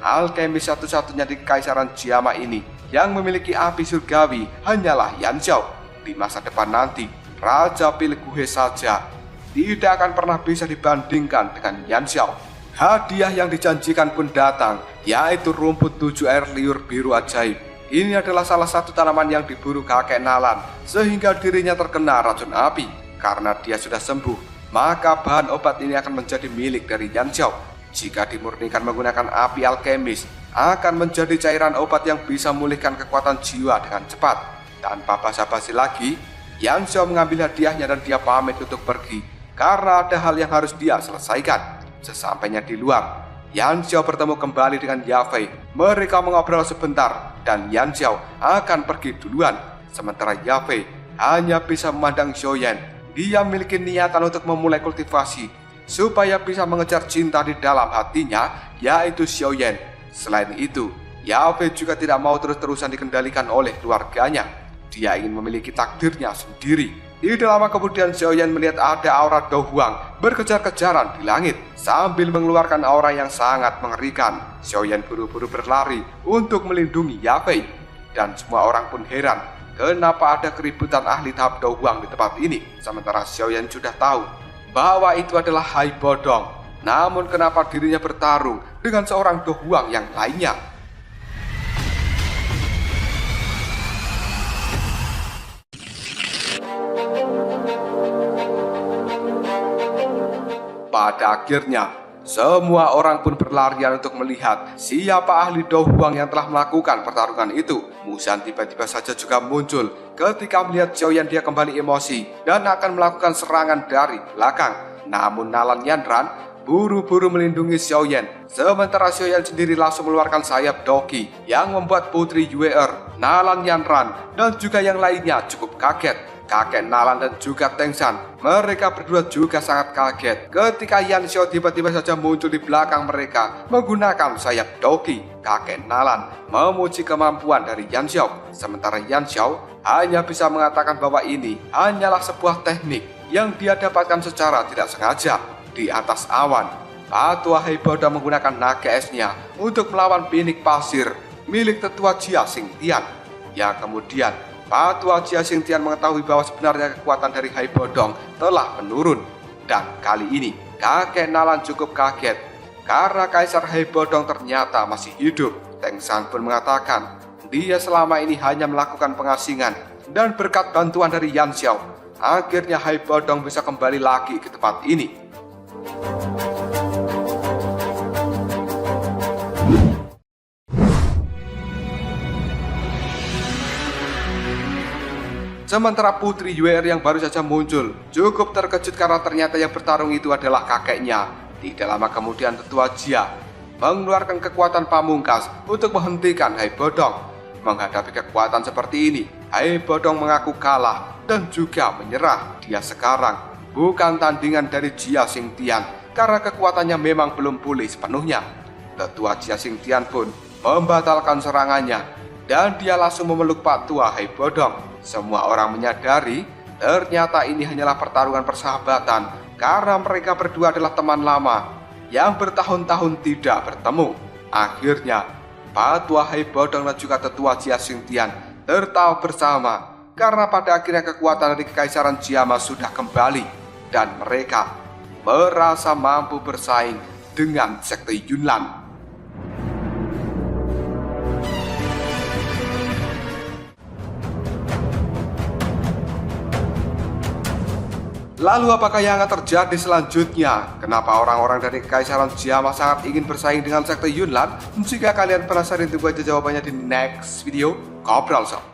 alkemis satu-satunya di Kaisaran Jiama ini yang memiliki api surgawi hanyalah Yan Xiao. Di masa depan nanti, Raja Pilguhe saja tidak akan pernah bisa dibandingkan dengan Yan Xiao. Hadiah yang dijanjikan pun datang, yaitu rumput 7 air liur biru ajaib. Ini adalah salah satu tanaman yang diburu kakek Nalan sehingga dirinya terkena racun api. Karena dia sudah sembuh, maka bahan obat ini akan menjadi milik dari Yan Xiao. Jika dimurnikan menggunakan api alkemis, akan menjadi cairan obat yang bisa memulihkan kekuatan jiwa dengan cepat. Tanpa basa-basi lagi, Yan Xiao mengambil hadiahnya dan dia pamit untuk pergi karena ada hal yang harus dia selesaikan. Sesampainya di luar, Yan Xiao bertemu kembali dengan Yafei. Mereka mengobrol sebentar dan Yan Xiao akan pergi duluan. Sementara Yafei hanya bisa memandang Xiaoyan. Dia memiliki niatan untuk memulai kultivasi supaya bisa mengejar cinta di dalam hatinya, yaitu Xiaoyan. Selain itu, Yafei juga tidak mau terus-terusan dikendalikan oleh keluarganya. Dia ingin memiliki takdirnya sendiri. Tidak lama kemudian Xiaoyan melihat ada aura Do Huang berkejar-kejaran di langit sambil mengeluarkan aura yang sangat mengerikan. Xiaoyan buru-buru berlari untuk melindungi Yafei, dan semua orang pun heran kenapa ada keributan ahli tahap Do Huang di tempat ini, sementara Xiaoyan sudah tahu bahwa itu adalah Hai Bodong. Namun kenapa dirinya bertarung dengan seorang Do Huang yang lainnya? Pada akhirnya, semua orang pun berlarian untuk melihat siapa ahli Do Huang yang telah melakukan pertarungan itu. Muzan tiba-tiba saja juga muncul ketika melihat Xiaoyan. Dia kembali emosi dan akan melakukan serangan dari belakang. Namun Nalan Yanran buru-buru melindungi Xiaoyan, sementara Xiaoyan sendiri langsung mengeluarkan sayap Doki yang membuat Putri Yue'er, Nalan Yanran, dan juga yang lainnya cukup kaget. Kakek Nalan dan juga Teng San, mereka berdua juga sangat kaget ketika Yan Xiao tiba-tiba saja muncul di belakang mereka menggunakan sayap Doki. Kakek Nalan memuji kemampuan dari Yan Xiao, sementara Yan Xiao hanya bisa mengatakan bahwa ini hanyalah sebuah teknik yang dia dapatkan secara tidak sengaja. Di atas awan, Patua Hai Bodong menggunakan naga esnya untuk melawan binik pasir milik tetua Jia Xingtian, yang kemudian Patua Jia Xingtian mengetahui bahwa sebenarnya kekuatan dari Hai Bodong telah menurun. Dan kali ini kakek Nalan cukup kaget karena Kaisar Hai Bodong ternyata masih hidup. Teng San pun mengatakan dia selama ini hanya melakukan pengasingan, dan berkat bantuan dari Yan Xiao, akhirnya Hai Bodong bisa kembali lagi ke tempat ini. Sementara Putri Yue'er yang baru saja muncul cukup terkejut karena ternyata yang bertarung itu adalah kakeknya. Tidak lama kemudian tetua Jia mengeluarkan kekuatan pamungkas untuk menghentikan Hai Bodong. Menghadapi kekuatan seperti ini, Hai Bodong mengaku kalah dan juga menyerah. Dia sekarang bukan tandingan dari Jia Xingtian karena kekuatannya memang belum pulih sepenuhnya. Tetua Jia Xingtian pun membatalkan serangannya dan dia langsung memeluk Pak Tua Hai Bodong. Semua orang menyadari ternyata ini hanyalah pertarungan persahabatan karena mereka berdua adalah teman lama yang bertahun-tahun tidak bertemu. Akhirnya Pak Tua Hai Bodong dan juga tetua Jia Xingtian tertawa bersama karena pada akhirnya kekuatan dari Kekaisaran Jiama sudah kembali dan mereka merasa mampu bersaing dengan sekte Yunlan. Lalu apakah yang akan terjadi selanjutnya? Kenapa orang-orang dari Kekaisaran Jiama sangat ingin bersaing dengan sekte Yunlan? Jika kalian penasaran, tunggu aja jawabannya di next video. Ngobrol sob.